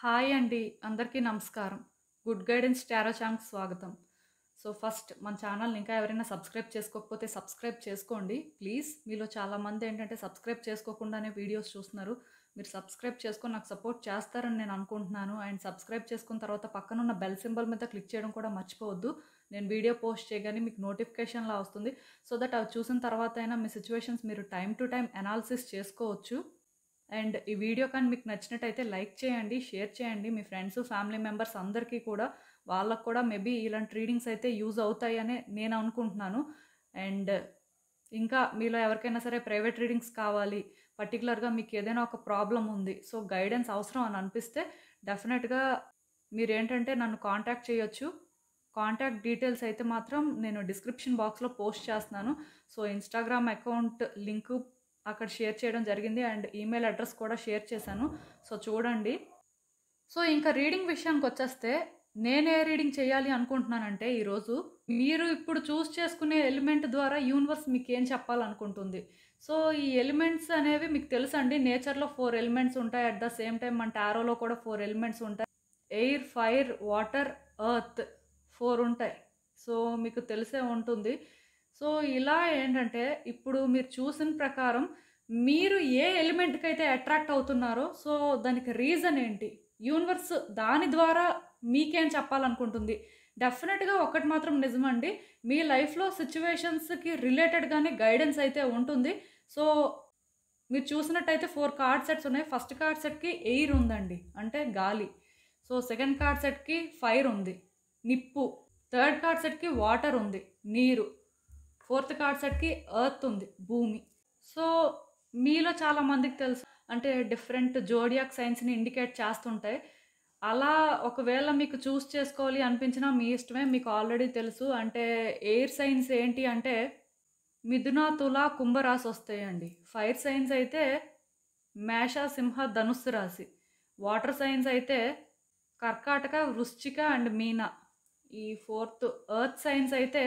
Hi అండి. అందరికీ నమస్కారం. గుడ్ గైడెన్స్ టారో ఛానల్‌కి స్వాగతం. ఫస్ట్ మన ఛానల్‌ని ఇంకా ఎవరైనా సబ్స్క్రైబ్ చేసుకోకపోతే సబ్స్క్రైబ్ చేసుకోండి ప్లీజ్. మీలో చాలామంది ఏంటంటే సబ్స్క్రైబ్ చేసుకోకుండానే వీడియోస్ చూస్తున్నారు. మీరు సబ్స్క్రైబ్ చేసుకొని నాకు సపోర్ట్ చేస్తారని నేను అనుకుంటున్నాను. అండ్ సబ్స్క్రైబ్ చేసుకున్న తర్వాత పక్కనున్న బెల్ సింబల్ మీద క్లిక్ చేయడం కూడా మర్చిపోవద్దు. నేను వీడియో పోస్ట్ చేయగానే మీకు నోటిఫికేషన్‌లా వస్తుంది. సో దట్ అవి చూసిన తర్వాత అయినా మీ సిట్యుయేషన్స్ మీరు టైమ్ టు టైమ్ అనాలిసిస్ చేసుకోవచ్చు. అండ్ ఈ వీడియో కానీ మీకు నచ్చినట్టయితే లైక్ చేయండి, షేర్ చేయండి మీ ఫ్రెండ్స్, ఫ్యామిలీ మెంబర్స్ అందరికీ కూడా. వాళ్ళకు కూడా మేబీ ఇలాంటి రీడింగ్స్ అయితే యూజ్ అవుతాయని నేను అనుకుంటున్నాను. అండ్ ఇంకా మీలో ఎవరికైనా సరే ప్రైవేట్ రీడింగ్స్ కావాలి, పర్టికులర్గా మీకు ఏదైనా ఒక ప్రాబ్లం ఉంది, సో గైడెన్స్ అవసరం అని అనిపిస్తే డెఫినెట్గా మీరేంటంటే నన్ను కాంటాక్ట్ చేయొచ్చు. కాంటాక్ట్ డీటెయిల్స్ అయితే మాత్రం నేను డిస్క్రిప్షన్ బాక్స్లో పోస్ట్ చేస్తున్నాను. సో ఇన్స్టాగ్రామ్ అకౌంట్ లింకు అక్కడ షేర్ చేయడం జరిగింది అండ్ ఈమెయిల్ అడ్రస్ కూడా షేర్ చేశాను. సో చూడండి. సో ఇంకా రీడింగ్ విషయానికి వచ్చేస్తే నేనే రీడింగ్ చేయాలి అనుకుంటున్నానంటే ఈరోజు మీరు ఇప్పుడు చూస్ చేసుకునే ఎలిమెంట్ ద్వారా యూనివర్స్ మీకు ఏం చెప్పాలనుకుంటుంది. సో ఈ ఎలిమెంట్స్ అనేవి మీకు తెలుసండి, నేచర్లో 4 ఎలిమెంట్స్ ఉంటాయి. అట్ ద సేమ్ టైం మన టారోలో కూడా 4 ఎలిమెంట్స్ ఉంటాయి. ఎయిర్, ఫైర్, వాటర్, ఎర్త్ 4 ఉంటాయి. సో మీకు తెలిసే ఉంటుంది. సో ఇలా ఏంటంటే ఇప్పుడు మీరు చూసిన ప్రకారం మీరు ఏ ఎలిమెంట్కి అయితే అట్రాక్ట్ అవుతున్నారో సో దానికి రీజన్ ఏంటి, యూనివర్స్ దాని ద్వారా మీకేం చెప్పాలనుకుంటుంది. డెఫినెట్గా ఒకటి మాత్రం నిజమండి, మీ లైఫ్లో సిచ్యువేషన్స్కి రిలేటెడ్గానే గైడెన్స్ అయితే ఉంటుంది. సో మీరు చూసినట్టయితే 4 కార్డ్ సెట్స్ ఉన్నాయి. ఫస్ట్ కార్డ్ సెట్కి ఎయిర్ ఉందండి, అంటే గాలి. సో సెకండ్ కార్డ్ సెట్కి ఫైర్ ఉంది, నిప్పు. థర్డ్ కార్డ్ సెట్కి వాటర్ ఉంది, నీరు. ఫోర్త్ కార్డ్ సెట్కి ఎర్త్ ఉంది, భూమి. సో మీలో చాలా మందికి తెలుసు, అంటే డిఫరెంట్ జోడియాక్ సైన్స్ని ఇండికేట్ చేస్తుంటాయి. అలా ఒకవేళ మీకు చూస్ చేసుకోవాలి అనిపించినా మీ ఇష్టమే, మీకు ఆల్రెడీ తెలుసు. అంటే ఎయిర్ సైన్స్ ఏంటి అంటే మిథున, తుల, కుంభరాశి వస్తాయండి. ఫైర్ సైన్స్ అయితే మేష, సింహ, ధనుస్సు రాశి. వాటర్ సైన్స్ అయితే కర్కాటక, వృశ్చిక అండ్ మీన. ఈ ఫోర్త్ ఎర్త్ సైన్స్ అయితే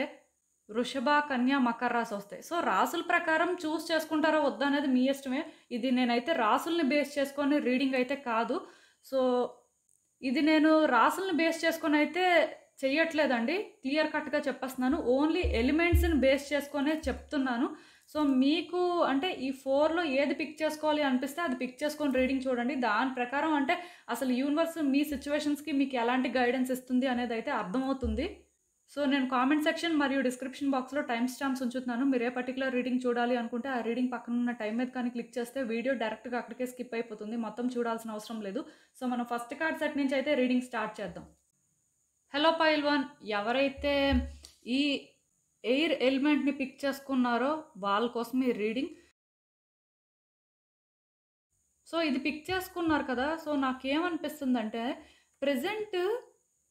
వృషభ, కన్య, మకర రాశి వస్తాయి. సో రాసుల ప్రకారం చూస్ చేసుకుంటారో వద్దా అనేది మీ ఇష్టమే. ఇది నేనైతే రాసుల్ని బేస్ చేసుకొని రీడింగ్ అయితే కాదు. సో ఇది నేను రాసుల్ని బేస్ చేసుకొని అయితే చెయ్యట్లేదండి, క్లియర్ కట్గా చెప్పేస్తున్నాను. ఓన్లీ ఎలిమెంట్స్ని బేస్ చేసుకొనే చెప్తున్నాను. సో మీకు అంటే ఈ 4లో ఏది పిక్ చేసుకోవాలి అనిపిస్తే అది పిక్ చేసుకొని రీడింగ్ చూడండి. దాని ప్రకారం అంటే అసలు యూనివర్స్ మీ సిచ్యువేషన్స్కి మీకు ఎలాంటి గైడెన్స్ ఇస్తుంది అనేది అయితే అర్థమవుతుంది. సో నేను కామెంట్ సెక్షన్ మరియు డిస్క్రిప్షన్ బాక్స్లో టైం స్టాంప్స్ ఉంచుతున్నాను. మీరు ఏ పర్టికులర్ రీడింగ్ చూడాలి అనుకుంటే ఆ రీడింగ్ పక్కన ఉన్న టైం మీద కానీ క్లిక్ చేస్తే వీడియో డైరెక్ట్గా అక్కడికే స్కిప్ అయిపోతుంది, మొత్తం చూడాల్సిన అవసరం లేదు. సో మనం ఫస్ట్ కార్డ్ సెట్ నుంచి అయితే రీడింగ్ స్టార్ట్ చేద్దాం. హలో పైల్ 1, ఎవరైతే ఈ ఎయిర్ ఎలిమెంట్ని పిక్ చేసుకున్నారో వాళ్ళ కోసం ఈ రీడింగ్. సో ఇది పిక్ చేసుకున్నారు కదా. సో నాకేమనిపిస్తుందంటే ప్రజెంట్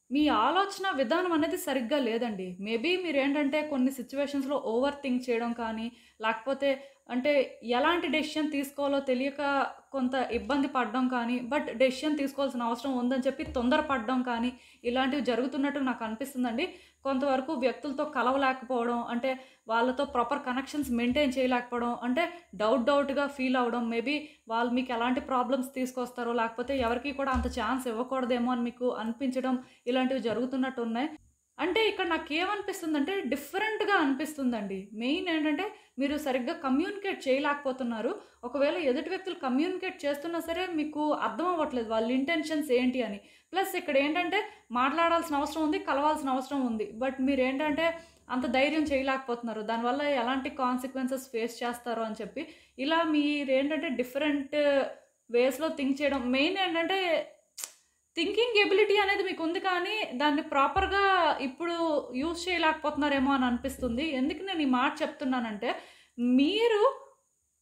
మీ ఆలోచన విధానం అనేది సరిగ్గా లేదండి. మేబీ మీరేంటంటే కొన్ని సిచ్యువేషన్స్లో ఓవర్ థింక్ చేయడం కానీ, లేకపోతే అంటే ఎలాంటి డెసిషన్ తీసుకోవాలో తెలియక కొంత ఇబ్బంది పడడం కానీ, బట్ డెసిషన్ తీసుకోవాల్సిన అవసరం ఉందని చెప్పి తొందరపడడం కానీ, ఇలాంటివి జరుగుతున్నట్టు నాకు అనిపిస్తుందండి. కొంతవరకు వ్యక్తులతో కలవలేకపోవడం, అంటే వాళ్ళతో ప్రాపర్ కనెక్షన్స్ మెయింటైన్ చేయలేకపోవడం, అంటే డౌట్గా ఫీల్ అవ్వడం. మేబీ వాళ్ళు మీకు ఎలాంటి ప్రాబ్లమ్స్ తీసుకొస్తారో, లేకపోతే ఎవరికి కూడా అంత ఛాన్స్ ఇవ్వకూడదేమో అని మీకు అనిపించడం, ఇలాంటివి జరుగుతున్నట్టు ఉన్నాయి. అంటే ఇక్కడ నాకేమనిపిస్తుందంటే డిఫరెంట్గా అనిపిస్తుందండి. మెయిన్ ఏంటంటే మీరు సరిగ్గా కమ్యూనికేట్ చేయలేకపోతున్నారు. ఒకవేళ ఎదుటి వ్యక్తులు కమ్యూనికేట్ చేస్తున్నా సరే మీకు అర్థం అవ్వట్లేదు వాళ్ళ ఇంటెన్షన్స్ ఏంటి అని. ప్లస్ ఇక్కడ ఏంటంటే మాట్లాడాల్సిన అవసరం ఉంది, కలవాల్సిన అవసరం ఉంది, బట్ మీరు ఏంటంటే అంత ధైర్యం చేయలేకపోతున్నారు. దానివల్ల ఎలాంటి కాన్సిక్వెన్సెస్ ఫేస్ చేస్తారో అని చెప్పి ఇలా మీరేంటంటే డిఫరెంట్ వేస్లో థింక్ చేయడం. మెయిన్ ఏంటంటే థింకింగ్ ఎబిలిటీ అనేది మీకు ఉంది, కానీ దాన్ని ప్రాపర్గా ఇప్పుడు యూజ్ చేయలేకపోతున్నారేమో అని అనిపిస్తుంది. ఎందుకు నేను ఈ మాట చెప్తున్నానంటే మీరు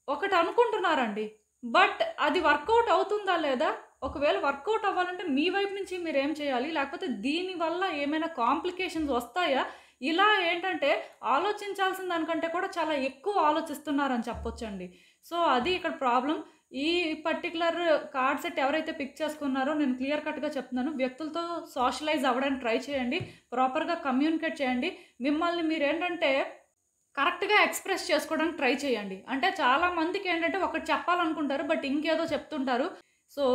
ఒకటి అనుకుంటున్నారండి, బట్ అది వర్కౌట్ అవుతుందా లేదా, ఒకవేళ వర్కౌట్ అవ్వాలంటే మీ వైపు నుంచి మీరు ఏం చేయాలి, లేకపోతే దీనివల్ల ఏమైనా కాంప్లికేషన్స్ వస్తాయా, ఇలా ఏంటంటే ఆలోచించాల్సిన దానికంటే కూడా చాలా ఎక్కువ ఆలోచిస్తున్నారని చెప్పొచ్చండి. సో అది ఇక్కడ ప్రాబ్లం. ఈ పర్టికులర్ కార్డ్ సెట్ ఎవరైతే పిక్ చేసుకున్నారో నేను క్లియర్ కట్గా చెప్తున్నాను, వ్యక్తులతో సోషలైజ్ అవ్వడానికి ట్రై చేయండి, ప్రాపర్గా కమ్యూనికేట్ చేయండి, మిమ్మల్ని మీరు ఏంటంటే కరెక్ట్గా ఎక్స్ప్రెస్ చేసుకోవడానికి ట్రై చేయండి. అంటే చాలామందికి ఏంటంటే ఒకటి చెప్పాలనుకుంటారు బట్ ఇంకేదో చెప్తుంటారు. సో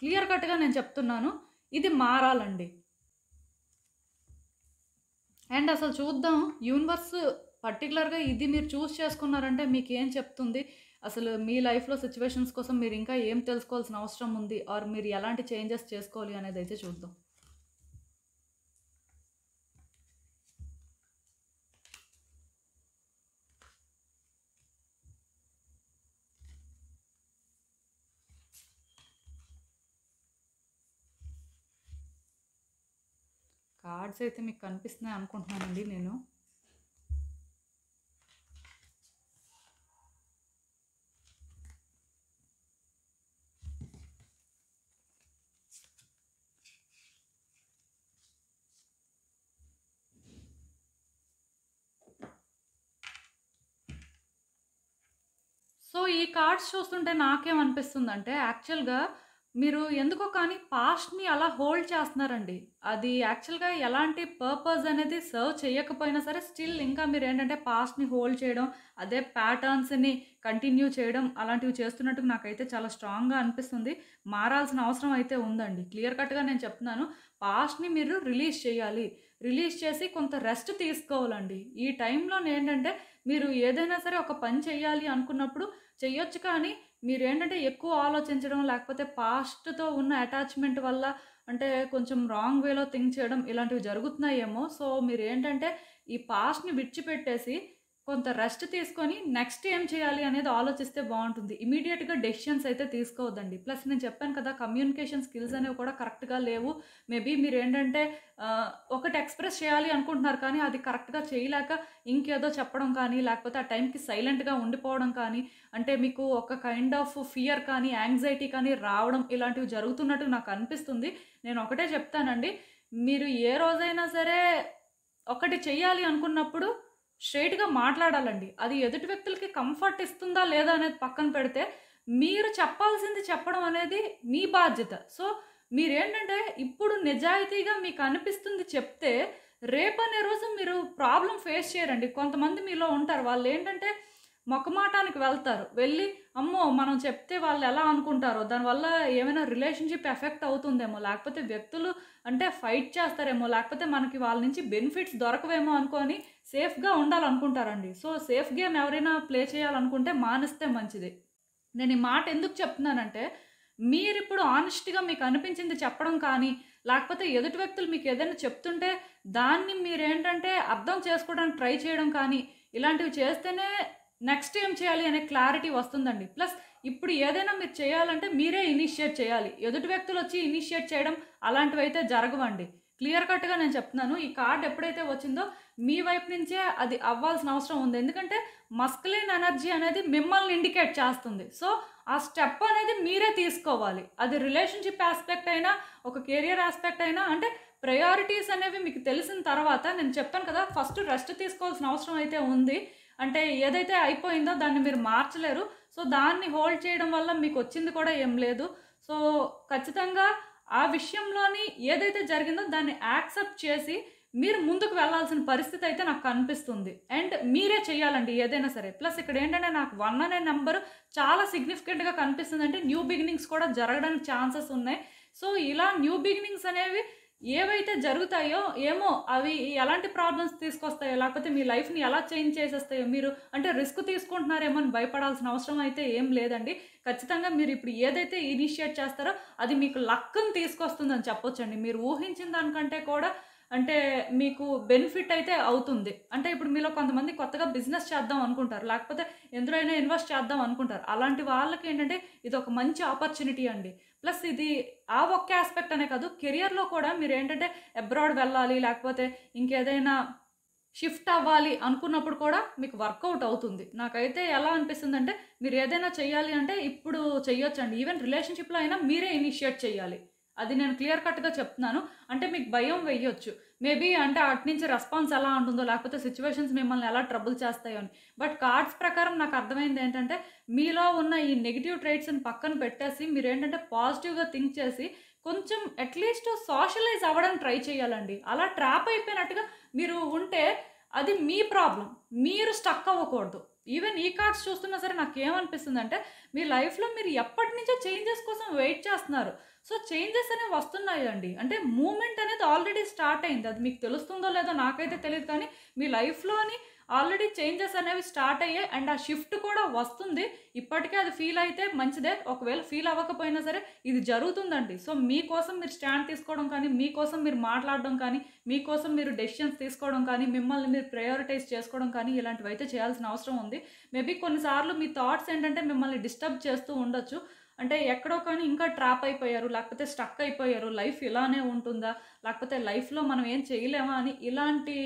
క్లియర్ కట్‌గా నేను చెప్తున్నాను. ఇది మారాలండి. అండ్ అసలు చూద్దాం యూనివర్స్ పర్టిక్యులర్‌గా ఇది మీరు చూజ్ చేసుకున్నారంటే మీకేం చెప్తుంది? అసలు మీ లైఫ్‌లో సిట్యుయేషన్స్ కోసం మీరు ఇంకా ఏం తెలుసుకోవాల్సిన అవసరం ఉంది? ఆర్ మీరు ఎలాంటి చేంజెస్ చేసుకోవాలి అనేదైతే చూద్దాం. కార్డ్స్ అయితే మీకు కనిపిస్తున్నాయి అనుకుంటున్నానండి నేను. సో, ఈ కార్డ్స్ చూస్తుంటే నాకేమనిపిస్తుందంటే, యాక్చువల్‌గా మీరు ఎందుకో కానీ పాస్ట్‌ని అలా హోల్డ్ చేస్తున్నారండి. అది యాక్చువల్‌గా ఎలాంటి పర్పస్ అనేది సర్వ్ చేయకపోయినా సరే, స్టిల్ ఇంకా మీరేంటంటే పాస్ట్‌ని హోల్డ్ చేయడం, అదే ప్యాటర్న్స్‌ని కంటిన్యూ చేయడం, అలాంటివి చేస్తున్నట్టు నాకైతే చాలా స్ట్రాంగ్‌గా అనిపిస్తుంది. మారాల్సిన అవసరం అయితే ఉందండి. క్లియర్ కట్‌గా నేను చెప్తున్నాను. పాస్ట్‌ని మీరు రిలీజ్ చేయాలి. రిలీజ్ చేసి కొంత రెస్ట్ తీసుకోవాలండి. ఈ టైంలోనేంటంటే, మీరు ఏదైనా సరే ఒక పని చేయాలి అనుకున్నప్పుడు చెయ్యొచ్చు, కానీ మీరేంటంటే ఎక్కువ ఆలోచించడం, లేకపోతే పాస్ట్‌తో ఉన్న అటాచ్‌మెంట్ వల్ల అంటే కొంచెం రాంగ్ వేలో థింక్ చేయడం ఇలాంటివి జరుగుతున్నాయేమో. సో, మీరేంటంటే ఈ పాస్ట్‌ని విడిచిపెట్టేసి కొంత రెస్ట్ తీసుకొని నెక్స్ట్ ఏం చేయాలి అనేది ఆలోచిస్తే బావుంటుంది. ఇమ్మీడియేట్‌గా డెసిషన్స్ అయితే తీసుకోవద్దండి. ప్లస్ నేను చెప్పాను కదా! కమ్యూనికేషన్ స్కిల్స్ అనేవి కూడా కరెక్ట్‌గా లేవు. మేబీ మీరేంటంటే ఒకటి ఎక్స్‌ప్రెస్ చేయాలి అనుకుంటున్నారు, కానీ అది కరెక్ట్‌గా చేయలేక ఇంకేదో చెప్పడం కానీ, లేకపోతే ఆ టైంకి సైలెంట్‌గా ఉండిపోవడం కానీ, అంటే మీకు ఒక కైండ్ ఆఫ్ ఫియర్ కానీ, యాంగ్జైటీ కానీ రావడం ఇలాంటివి జరుగుతున్నట్టు నాకు అనిపిస్తుంది. నేను ఒకటే చెప్తానండి. మీరు ఏ రోజైనా సరే ఒకటి చెయ్యాలి అనుకున్నప్పుడు స్ట్రెయిట్‌గా మాట్లాడాలండి. అది ఎదుటి వ్యక్తులకి కంఫర్ట్ ఇస్తుందా లేదా అనేది పక్కన పెడితే, మీరు చెప్పాల్సింది చెప్పడం అనేది మీ బాధ్యత. సో, మీరేంటంటే ఇప్పుడు నిజాయితీగా మీకు అనిపిస్తుంది చెప్తే, రేపనే రోజు మీరు ప్రాబ్లమ్ ఫేస్ చేయరండి. కొంతమంది మీలో ఉంటారు. వాళ్ళేంటంటే మొఖమాటానికి వెళ్తారు. వెళ్ళి అమ్మో! మనం చెప్తే వాళ్ళెలా అనుకుంటారో, దానివల్ల ఏమైనా రిలేషన్‌షిప్ ఎఫెక్ట్ అవుతుందేమో, లేకపోతే వ్యక్తులు అంటే ఫైట్ చేస్తారేమో, లేకపోతే మనకి వాళ్ళ నుంచి బెనిఫిట్స్ దొరకవేమో అనుకోని సేఫ్‌గా ఉండాలనుకుంటారండి. సో, సేఫ్ గేమ్ ఎవరైనా ప్లే చేయాలనుకుంటే మానేస్తే మంచిది. నేను ఈ మాట ఎందుకు చెప్తున్నానంటే, మీరిప్పుడు హానెస్ట్‌గా మీకు అనిపించింది చెప్పడం కానీ, లేకపోతే ఎదుటి వ్యక్తులు మీకు ఏదైనా చెప్తుంటే, దాన్ని మీరేంటంటే అర్థం చేసుకోవడానికి ట్రై చేయడం కానీ, ఇలాంటివి చేస్తేనే నెక్స్ట్ ఏం చేయాలి అనే క్లారిటీ వస్తుందండి. ప్లస్ ఇప్పుడు ఏదైనా మీరు చేయాలంటే మీరే ఇనిషియేట్ చేయాలి. ఎదుటి వ్యక్తులొచ్చి ఇనిషియేట్ చేయడం అలాంటివైతే జరగవండి. క్లియర్ కట్‌గా నేను చెప్తున్నాను. ఈ కార్డ్ ఎప్పుడైతే వచ్చిందో మీ వైపు నుంచే అది అవ్వాల్సిన అవసరం ఉంది. ఎందుకంటే మస్కులిన్ ఎనర్జీ అనేది మిమ్మల్ని ఇండికేట్ చేస్తుంది. సో, ఆ స్టెప్ అనేది మీరే తీసుకోవాలి. అది రిలేషన్‌షిప్ యాస్పెక్ట్ అయినా, ఒక కెరియర్ యాస్పెక్ట్ అయినా, అంటే ప్రయారిటీస్ అనేవి మీకు తెలిసిన తర్వాత నేను చెప్పాను కదా! ఫస్ట్ రెస్ట్ తీసుకోవాల్సిన అవసరం అయితే ఉంది. అంటే ఏదైతే అయిపోయిందో దాన్ని మీరు మార్చలేరు. సో, దాన్ని హోల్డ్ చేయడం వల్ల మీకొచ్చింది కూడా ఏం లేదు. సో, ఖచ్చితంగా ఆ విషయంలోని ఏదైతే జరిగిందో దాన్ని యాక్సెప్ట్ చేసి మీరు ముందుకు వెళ్ళాల్సిన పరిస్థితి అయితే నాకు కనిపిస్తుంది. అండ్ మీరే చేయాలండి ఏదైనా సరే. ప్లస్ ఇక్కడేంటంటే నాకు 1 అనే నంబర్ చాలా సిగ్నిఫికెంట్‌గా కనిపిస్తుంది. అంటే న్యూ బిగినింగ్స్ కూడా జరగడానికి ఛాన్సెస్ ఉన్నాయి. సో, ఇలా న్యూ బిగినింగ్స్ అనేవి ఏవైతే జరుగుతాయో ఏమో అవి ఎలాంటి ప్రాబ్లమ్స్ తీసుకొస్తాయో, లేకపోతే మీ లైఫ్‌ని ఎలా చేంజ్ చేసేస్తాయో, మీరు అంటే రిస్క్ తీసుకుంటున్నారేమో అని భయపడాల్సిన అవసరం అయితే ఏం లేదండి. ఖచ్చితంగా మీరు ఇప్పుడు ఏదైతే ఇనిషియేట్ చేస్తారో అది మీకు లక్‌ని తీసుకొస్తుందని చెప్పొచ్చండి. మీరు ఊహించిన దానికంటే కూడా అంటే మీకు బెనిఫిట్ అయితే అవుతుంది. అంటే ఇప్పుడు మీలో కొంతమంది కొత్తగా బిజినెస్ చేద్దాం అనుకుంటారు. లేకపోతే ఎందులో అయినా ఇన్వెస్ట్ చేద్దాం అనుకుంటారు. అలాంటి వాళ్ళకేంటంటే ఇదొక మంచి ఆపర్చునిటీ అండి. ప్లస్ ఇది ఆ ఒక్క యాస్పెక్ట్ అనే కాదు, కెరియర్‌లో కూడా మీరేంటంటే అబ్రాడ్ వెళ్ళాలి, లేకపోతే ఇంకేదైనా షిఫ్ట్ అవ్వాలి అనుకున్నప్పుడు కూడా మీకు వర్కౌట్ అవుతుంది. నాకైతే ఎలా అనిపిస్తుందంటే, మీరు ఏదైనా చెయ్యాలి అంటే ఇప్పుడు చెయ్యొచ్చండి. ఈవెన్ రిలేషన్‌షిప్‌లో అయినా మీరే ఇనిషియేట్ చేయాలి. అది నేను క్లియర్ కట్‌గా చెప్తున్నాను. అంటే మీకు భయం వెయ్యొచ్చు. మేబీ అంటే అటునుంచి రెస్పాన్స్ ఎలా ఉంటుందో, లేకపోతే సిట్యుయేషన్స్ మిమ్మల్ని ఎలా ట్రబుల్ చేస్తాయో అని. బట్ కార్డ్స్ ప్రకారం నాకు అర్థమైంది ఏంటంటే, మీలో ఉన్న ఈ నెగెటివ్ ట్రైట్స్‌ని పక్కన పెట్టేసి మీరేంటంటే పాజిటివ్‌గా థింక్ చేసి కొంచెం అట్‌లీస్ట్ సోషలైజ్ అవ్వడానికి ట్రై చేయాలండి. అలా ట్రాప్ అయిపోయినట్టుగా మీరు ఉంటే అది మీ ప్రాబ్లమ్. మీరు స్టక్ అవ్వకూడదు. ఈవెన్ ఈ కార్డ్స్ చూస్తున్నా సరే నాకేమనిపిస్తుందంటే, మీ లైఫ్‌లో మీరు ఎప్పటినుంచో చేంజెస్ కోసం వెయిట్ చేస్తున్నారు. సో చేంజెస్ అనేవి వస్తున్నాయండి. అంటే మూవ్‌మెంట్ అనేది ఆల్రెడీ స్టార్ట్ అయింది. అది మీకు తెలుస్తుందో లేదో నాకైతే తెలీదు కానీ మీ లైఫ్‌లోని ఆల్రెడీ చేంజెస్ అనేవి స్టార్ట్ అయ్యాయి. అండ్ ఆ షిఫ్ట్ కూడా వస్తుంది. ఇప్పటికే అది ఫీల్ అయితే మంచిదే. ఒకవేళ ఫీల్ అవ్వకపోయినా సరే ఇది జరుగుతుందండి. సో మీకోసం మీరు స్టాండ్ తీసుకోవడం కానీ, మీకోసం మీరు మాట్లాడడం కానీ, మీకోసం మీరు డెసిషన్స్ తీసుకోవడం కానీ, మిమ్మల్ని మీరు ప్రయారిటైజ్ చేసుకోవడం కానీ ఇలాంటివైతే చేయాల్సిన అవసరం ఉంది. మేబీ కొన్నిసార్లు మీ థాట్స్ ఏంటంటే మిమ్మల్ని డిస్టర్బ్ చేస్తూ ఉండొచ్చు. అంటే ఎక్కడో కానీ ఇంకా ట్రాప్ అయిపోయారు, లేకపోతే స్టక్ అయిపోయారు. లైఫ్ ఇలానే ఉంటుందా? లేకపోతే లైఫ్‌లో మనం ఏం చేయలేమా అని ఇలాంటి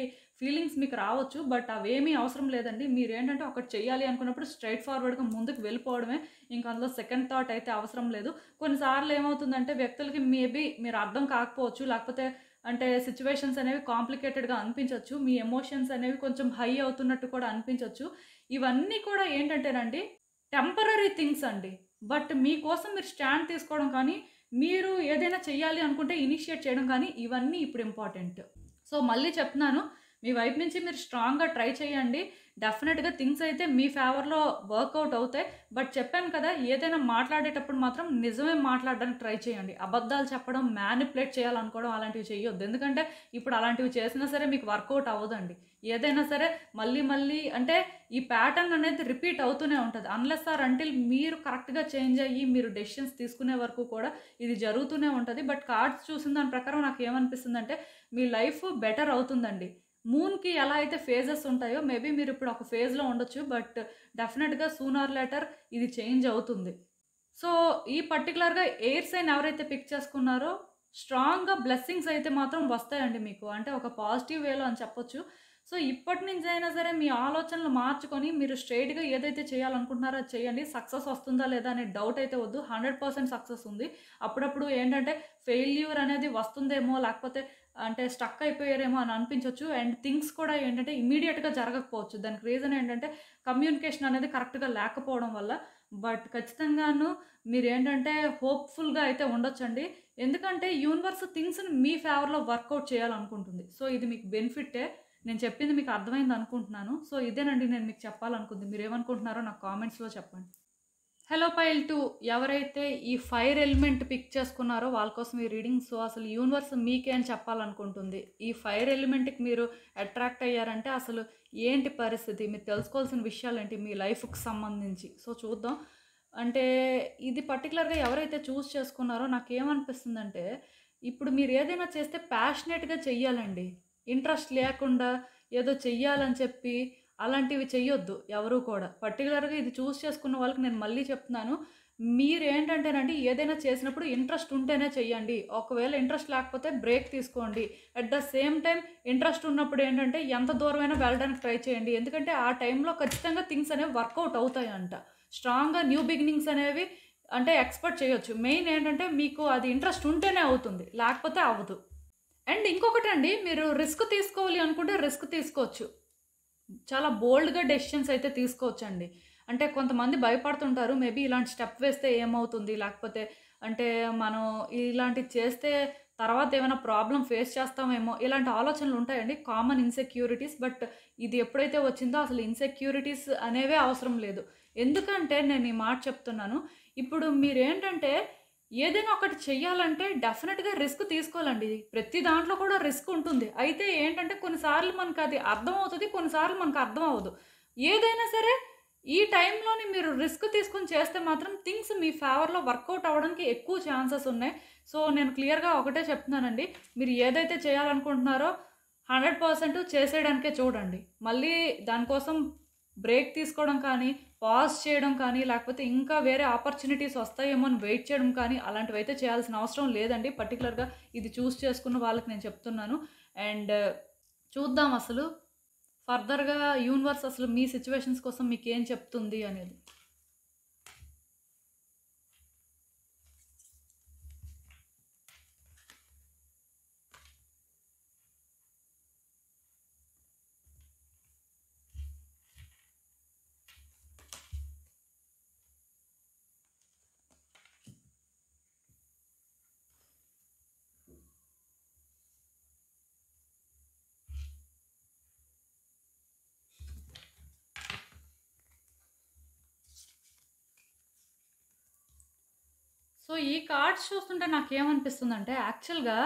ఫీలింగ్స్ మీకు రావచ్చు. బట్ అవేమీ అవసరం లేదండి. మీరేంటంటే ఒకటి చేయాలి అనుకున్నప్పుడు స్ట్రెయిట్ ఫార్వర్డ్‌గా ముందుకు వెళ్ళిపోవడమే. ఇంక అందులో సెకండ్ థాట్ అయితే అవసరం లేదు. కొన్నిసార్లు ఏమవుతుందంటే వ్యక్తులకి మేబీ మీరు అర్థం కాకపోవచ్చు. లేకపోతే అంటే సిట్యుయేషన్స్ అనేవి కాంప్లికేటెడ్‌గా అనిపించొచ్చు. మీ ఎమోషన్స్ అనేవి కొంచెం హై అవుతున్నట్టు కూడా అనిపించొచ్చు. ఇవన్నీ కూడా ఏంటంటేనండి టెంపరరీ థింగ్స్ అండి. బట్ మీకోసం మీరు స్టాండ్ తీసుకోవడం కానీ, మీరు ఏదైనా చెయ్యాలి అనుకుంటే ఇనిషియేట్ చేయడం కానీ ఇవన్నీ ఇప్పుడు ఇంపార్టెంట్. సో మళ్ళీ చెప్తున్నాను. మీ వైపు నుంచి మీరు స్ట్రాంగ్‌గా ట్రై చేయండి. డెఫినిట్‌గా థింగ్స్ అయితే మీ ఫేవర్‌లో వర్కౌట్ అవుతాయి. బట్ చెప్పాను కదా! ఏదైనా మాట్లాడేటప్పుడు మాత్రం నిజమే మాట్లాడడానికి ట్రై చేయండి. అబద్ధాలు చెప్పడం, మ్యానిపులేట్ చేయాలనుకోవడం అలాంటివి చేయొద్దు. ఎందుకంటే ఇప్పుడు అలాంటివి చేసినా సరే మీకు వర్కౌట్ అవ్వదండి. ఏదైనా సరే మళ్ళీ మళ్ళీ అంటే ఈ ప్యాటర్న్ అనేది రిపీట్ అవుతూనే ఉంటది. అన్‌లెస్ ఆర్ అంటిల్ మీరు కరెక్ట్‌గా చేంజ్ అయ్యి మీరు డెసిషన్స్ తీసుకునే వరకు కూడా ఇది జరుగుతూనే ఉంటది. బట్ కార్డ్స్ చూసిన దాని ప్రకారం నాకేమనిపిస్తుందంటే మీ లైఫ్ బెటర్ అవుతుందండి. మూన్‌కి ఎలా అయితే ఫేజెస్ ఉంటాయో మేబీ మీరిప్పుడు ఒక ఫేజ్‌లో ఉండొచ్చు. బట్ డెఫినిట్‌గా సూన్ ఆర్ లేటర్ ఇది చేంజ్ అవుతుంది. సో, ఈ పర్టిక్యులర్‌గా ఎయిర్ సైన్ ఎవరైతే పిక్ చేసుకున్నారో స్ట్రాంగ్‌గా బ్లెస్సింగ్స్ అయితే మాత్రం వస్తాయండి మీకు. అంటే ఒక పాజిటివ్ వేలో అని చెప్పొచ్చు. సో, ఇప్పటి నుంచైనా సరే మీ ఆలోచనలు మార్చుకొని మీరు స్ట్రెయిట్‌గా ఏదైతే చేయాలనుకుంటున్నారో అది చేయండి. సక్సెస్ వస్తుందా లేదా అనే డౌట్ అయితే వద్దు. 100% సక్సెస్ ఉంది. అప్పుడప్పుడు ఏంటంటే ఫెయిల్యూర్ అనేది వస్తుందేమో లేకపోతే అంటే స్టక్ అయిపోయారేమో అని అనిపించొచ్చు. అండ్ థింగ్స్ కూడా ఏంటంటే ఇమ్మీడియేట్‌గా జరగకపోవచ్చు. దానికి రీజన్ ఏంటంటే కమ్యూనికేషన్ అనేది కరెక్ట్‌గా లేకపోవడం వల్ల. బట్ ఖచ్చితంగాను మీరేంటంటే హోప్‌ఫుల్‌గా అయితే ఉండొచ్చండి. ఎందుకంటే యూనివర్స్ థింగ్స్‌ని మీ ఫేవర్‌లో వర్కౌట్ చేయాలనుకుంటుంది. సో, ఇది మీకు బెనిఫిట్టే. నేను చెప్పింది మీకు అర్థమైంది అనుకుంటున్నాను. సో, ఇదేనండి నేను మీకు చెప్పాలనుకుంది. మీరేమనుకుంటున్నారో నాకు కామెంట్స్‌లో చెప్పండి. హలో పైల్ 2 ఎవరైతే ఈ ఫైర్ ఎలిమెంట్ పిక్ చేసుకున్నారో వాళ్ళ కోసం ఈ రీడింగ్. సో, అసలు యూనివర్స్ మీకే అని చెప్పాలనుకుంటుంది. ఈ ఫైర్ ఎలిమెంట్‌కి మీరు అట్రాక్ట్ అయ్యారంటే అసలు ఏంటి పరిస్థితి? మీరు తెలుసుకోవాల్సిన విషయాలేంటి మీ లైఫ్‌కి సంబంధించి? సో, చూద్దాం. అంటే ఇది పర్టిక్యులర్‌గా ఎవరైతే చూజ్ చేసుకున్నారో నాకేమనిపిస్తుందంటే, ఇప్పుడు మీరు ఏదైనా చేస్తే ప్యాషనేట్‌గా చెయ్యాలండి. ఇంట్రెస్ట్ లేకుండా ఏదో చెయ్యాలని చెప్పి అలాంటివి చెయ్యొద్దు ఎవరు కూడా. పర్టిక్యులర్‌గా ఇది చూజ్ చేసుకున్న వాళ్ళకి నేను మళ్ళీ చెప్తున్నాను. మీరేంటంటేనండి ఏదైనా చేసినప్పుడు ఇంట్రెస్ట్ ఉంటేనే చెయ్యండి. ఒకవేళ ఇంట్రెస్ట్ లేకపోతే బ్రేక్ తీసుకోండి. At the same time interest ఉన్నప్పుడు ఏంటంటే ఎంత దూరమైనా వెళ్ళడానికి ట్రై చేయండి. ఎందుకంటే ఆ టైంలో ఖచ్చితంగా థింగ్స్ అనేవి వర్కౌట్ అవుతాయంట. స్ట్రాంగ్‌గా న్యూ బిగినింగ్స్ అనేవి అంటే ఎక్స్‌పెక్ట్ చేయొచ్చు. మెయిన్ ఏంటంటే మీకు అది ఇంట్రెస్ట్ ఉంటేనే అవుతుంది. లేకపోతే అవ్వదు. అండ్ ఇంకొకటండి మీరు రిస్క్ తీసుకోవాలి అనుకుంటే రిస్క్ తీసుకోవచ్చు. చాలా బోల్డ్‌గా డెసిషన్స్ అయితే తీసుకోవచ్చండి. అంటే కొంతమంది భయపడుతుంటారు. మేబీ ఇలాంటి స్టెప్ వేస్తే ఏమవుతుంది? లేకపోతే అంటే మనం ఇలాంటివి చేస్తే తర్వాత ఏమైనా ప్రాబ్లమ్ ఫేస్ చేస్తామేమో! ఇలాంటి ఆలోచనలు ఉంటాయండి. Common insecurities. బట్ ఇది ఎప్పుడైతే వచ్చిందో అసలు ఇన్‌సెక్యూరిటీస్ అనేవే అవసరం లేదు. ఎందుకంటే నేను ఈ మాట చెప్తున్నాను. ఇప్పుడు మీరేంటంటే ఏదైనా ఒకటి చెయ్యాలంటే డెఫినిట్‌గా రిస్క్ తీసుకోవాలండి. ప్రతి దాంట్లో కూడా రిస్క్ ఉంటుంది. అయితే ఏంటంటే కొన్నిసార్లు మనకది అర్థమవుతది. కొన్నిసార్లు మనకు అర్థం అవ్వదు. ఏదైనా సరే ఈ టైంలోని మీరు రిస్క్ తీసుకొని చేస్తే మాత్రం థింగ్స్ మీ ఫేవర్‌లో వర్కౌట్ అవ్వడానికి ఎక్కువ ఛాన్సెస్ ఉన్నాయి. సో, నేను క్లియర్‌గా ఒకటే చెప్తున్నానండి. మీరు ఏదైతే చేయాలనుకుంటున్నారో 100% చేసేయడానికే చూడండి. మళ్ళీ దానికోసం బ్రేక్ తీసుకోవడం కానీ, పాజ్ చేయడం కానీ, లేకపోతే ఇంకా వేరే ఆపర్చునిటీస్ వస్తాయేమో అని వెయిట్ చేయడం కానీ, అలాంటివైతే చేయాల్సిన అవసరం లేదండి. పర్టిక్యులర్‌గా ఇది చూజ్ చేసుకున్న వాళ్ళకి నేను చెప్తున్నాను. అండ్ చూద్దాం అసలు ఫర్దర్‌గా యూనివర్స్ అసలు మీ సిట్యుయేషన్స్ కోసం మీకేం చెప్తుంది అనేది. సో, ఈ కార్డ్స్ చూస్తుంటే నాకేమనిపిస్తుందంటే, యాక్చువల్‌గా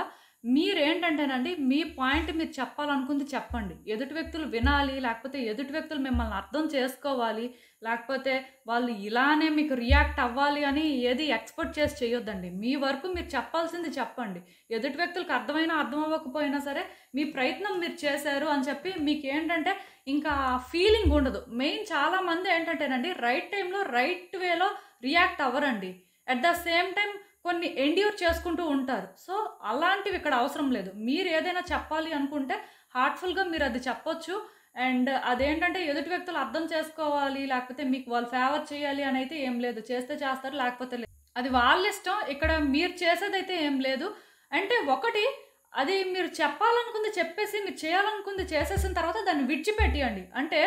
మీరేంటంటేనండి, మీ పాయింట్ మీరు చెప్పాలనుకుంది చెప్పండి. ఎదుటి వ్యక్తులు వినాలి, లేకపోతే ఎదుటి వ్యక్తులు మిమ్మల్ని అర్థం చేసుకోవాలి, లేకపోతే వాళ్ళు ఇలానే మీకు రియాక్ట్ అవ్వాలి అని ఏది ఎక్స్‌పెక్ట్ చేసి చేయొద్దండి. మీ వరకు మీరు చెప్పాల్సింది చెప్పండి. ఎదుటి వ్యక్తులకు అర్థమైనా, అర్థం అవ్వకపోయినా సరే, మీ ప్రయత్నం మీరు చేశారు అని చెప్పి మీకేంటంటే, ఇంకా ఫీలింగ్ ఉండదు. మెయిన్ చాలామంది ఏంటంటేనండి, రైట్ టైమ్‌లో, రైట్ వేలో రియాక్ట్ అవ్వరండి. అట్ ద సేమ్ టైమ్ కొన్ని ఎండ్యూర్ చేసుకుంటూ ఉంటారు. సో, అలాంటివి ఇక్కడ అవసరం లేదు. మీరు ఏదైనా చెప్పాలి అనుకుంటే హార్ట్‌ఫుల్‌గా మీరది చెప్పొచ్చు. అండ్ అదేంటంటే ఎదుటి వ్యక్తులు అర్థం చేసుకోవాలి, లేకపోతే మీకు వాళ్ళు ఫేవర్ చేయాలి అనైతే ఏం లేదు. చేస్తే చేస్తారు, లేకపోతే లేదు. అది వాళ్ళిష్టం. ఇక్కడ మీరు చేసేదైతే ఏం లేదు. అంటే ఒకటి అది మీరు చెప్పాలనుకుంది చెప్పేసి, మీరు చేయాలనుకుంది చేసేసిన తర్వాత దాన్ని విడిచిపెట్టియండి. అంటే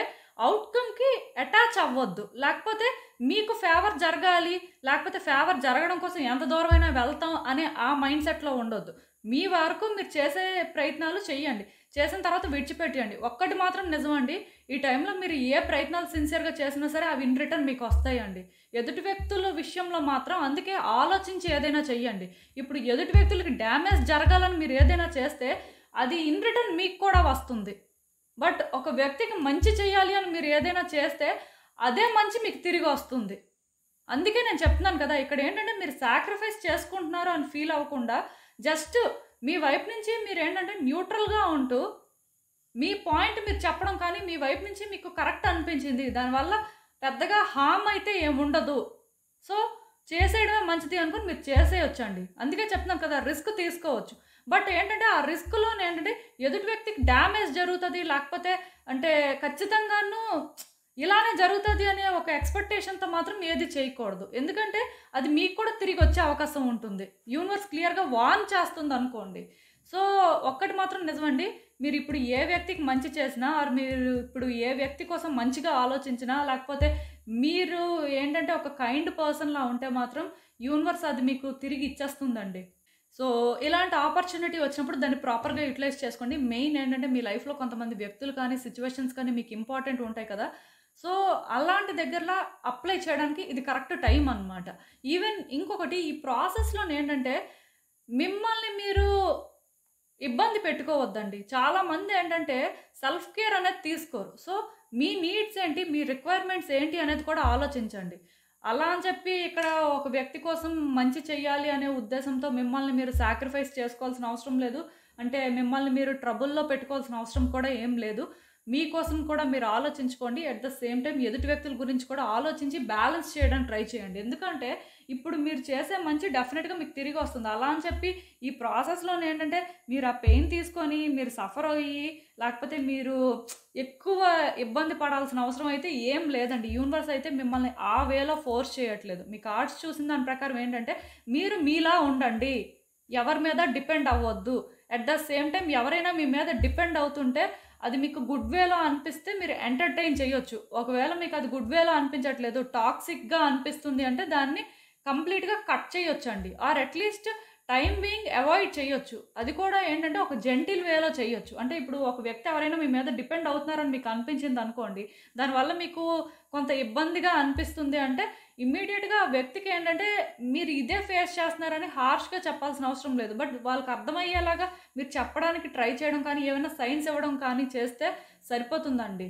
ఔట్‌కమ్‌కి అటాచ్ అవ్వొద్దు. లేకపోతే మీకు ఫేవర్ జరగాలి, లేకపోతే ఫేవర్ జరగడం కోసం ఎంత దూరమైనా వెళ్తాం అనే ఆ మైండ్ సెట్‌లో ఉండొద్దు. మీ వరకు మీరు చేసే ప్రయత్నాలు చెయ్యండి. చేసిన తర్వాత విడిచిపెట్టేయండి. ఒక్కటి మాత్రం నిజమండి. ఈ టైంలో మీరు ఏ ప్రయత్నాలు సిన్సియర్‌గా చేసినా సరే అవి ఇన్ రిటర్న్ మీకొస్తాయండి. ఎదుటి వ్యక్తుల విషయంలో మాత్రం అందుకే ఆలోచించి ఏదైనా చెయ్యండి. ఇప్పుడు ఎదుటి వ్యక్తులకి డ్యామేజ్ జరగాలని మీరు ఏదైనా చేస్తే అది ఇన్ రిటర్న్ మీకు కూడా వస్తుంది. బట్ ఒక వ్యక్తికి మంచి చేయాలి అని మీరు ఏదైనా చేస్తే అదే మంచి మీకు తిరిగొస్తుంది. అందుకే నేను చెప్తున్నాను కదా! ఇక్కడేంటంటే మీరు సాక్రిఫైస్ చేసుకుంటున్నారు అని ఫీల్ అవ్వకుండా జస్ట్ మీ వైపు నుంచి మీరేంటంటే న్యూట్రల్‌గా ఉంటూ మీ పాయింట్ మీరు చెప్పడం కానీ, మీ వైపు నుంచి మీకు కరెక్ట్ అనిపించింది. దానివల్ల పెద్దగా హార్మ్ అయితే ఏముండదు. సో, చేసేయడమే మంచిది అనుకుని మీరు చేసేయొచ్చండి. అందుకే చెప్తున్నాను కదా! రిస్క్ తీసుకోవచ్చు. బట్ ఏంటంటే, ఆ రిస్క్‌లోనేంటంటే ఎదుటి వ్యక్తికి డ్యామేజ్ జరుగుతది. లేకపోతే అంటే ఖచ్చితంగాను ఇలానే జరుగుతది అనే ఒక ఎక్స్‌పెక్టేషన్‌తో మాత్రం ఏది చేయకూడదు. ఎందుకంటే, అది మీకు కూడా తిరిగొచ్చే అవకాశం ఉంటుంది. యూనివర్స్ క్లియర్‌గా వార్న్ చేస్తుందనుకోండి. సో, ఒక్కటి మాత్రం నిజమండి. మీరిప్పుడు ఏ వ్యక్తికి మంచి చేసినా ఆర్ మీరు ఇప్పుడు ఏ వ్యక్తి కోసం మంచిగా ఆలోచించినా, లేకపోతే మీరు ఏంటంటే ఒక కైండ్ పర్సన్‌లా ఉంటే మాత్రం యూనివర్స్ అది మీకు తిరిగి ఇచ్చేస్తుందండి. సో, ఇలాంటి ఆపర్చునిటీ వచ్చినప్పుడు దాన్ని ప్రాపర్‌గా యుటిలైజ్ చేసుకోండి. మెయిన్ ఏంటంటే మీ లైఫ్‌లో కొంతమంది వ్యక్తులు కానీ, సిట్యుయేషన్స్ కానీ మీకు ఇంపార్టెంట్ ఉంటాయి కదా! సో, అలాంటి దగ్గరలా అప్లై చేయడానికి ఇది కరెక్ట్ టైమ్ అనమాట. ఈవెన్ ఇంకొకటి ఈ ప్రాసెస్‌లోనేంటంటే మిమ్మల్ని మీరు ఇబ్బంది పెట్టుకోవద్దండి. చాలామంది ఏంటంటే సెల్ఫ్ కేర్ అనేది తీసుకోరు. సో, మీ నీడ్స్ ఏంటి? మీ రిక్వైర్మెంట్స్ ఏంటి? అనేది కూడా ఆలోచించండి. అలా అని చెప్పి ఇక్కడ ఒక వ్యక్తి కోసం మంచి చెయ్యాలి అనే ఉద్దేశంతో మిమ్మల్ని మీరు సాక్రిఫైస్ చేసుకోవాల్సిన అవసరం లేదు. అంటే మిమ్మల్ని మీరు ట్రబుల్‌లో పెట్టుకోవాల్సిన అవసరం కూడా ఏం లేదు. మీకోసం కూడా మీరు ఆలోచించుకోండి. అట్ ద సేమ్ టైమ్ ఎదుటి వ్యక్తుల గురించి కూడా ఆలోచించి బ్యాలెన్స్ చేయడానికి ట్రై చేయండి. ఎందుకంటే ఇప్పుడు మీరు చేసే మంచి డెఫినిట్‌గా మీకు తిరిగొస్తుంది. అలా అని చెప్పి ఈ ప్రాసెస్‌లోనేంటంటే మీరు ఆ పెయిన్ తీసుకొని మీరు సఫర్ అయ్యి లేకపోతే మీరు ఎక్కువ ఇబ్బంది పడాల్సిన అవసరం అయితే ఏం లేదండి. యూనివర్స్ అయితే మిమ్మల్ని ఆ వేలో ఫోర్స్ చేయట్లేదు. మీ కార్డ్స్ చూసిన దాని ప్రకారం ఏంటంటే మీరు మీలా ఉండండి. ఎవరి మీద డిపెండ్ అవ్వొద్దు. అట్ ద సేమ్ టైమ్ ఎవరైనా మీ మీద డిపెండ్ అవుతుంటే అది మీకు గుడ్ వేలో అనిపిస్తే మీరు ఎంటర్‌టైన్ చేయొచ్చు. ఒకవేళ మీకు అది గుడ్ వేలో అనిపించట్లేదు, టాక్సిక్‌గా అనిపిస్తుంది అంటే దాన్ని కంప్లీట్‌గా కట్ చేయొచ్చండి. Or at least time being avoid చేయొచ్చు. అది కూడా ఏంటంటే ఒక జెంటిల్ వేలో చేయొచ్చు. అంటే ఇప్పుడు ఒక వ్యక్తి ఎవరైనా మీ మీద డిపెండ్ అవుతున్నారని మీకు అనిపించిందనుకోండి, దానివల్ల మీకు కొంత ఇబ్బందిగా అనిపిస్తుంది అంటే ఇమ్మీడియేట్‌గా ఆ వ్యక్తికి ఏంటంటే మీరు ఇదే ఫేస్ చేస్తున్నారని హార్ష్‌గా చెప్పాల్సిన అవసరం లేదు. బట్ వాళ్ళకి అర్థమయ్యేలాగా మీరు చెప్పడానికి ట్రై చేయడం కానీ, ఏమైనా సైన్స్ ఇవ్వడం కానీ చేస్తే సరిపోతుందండి.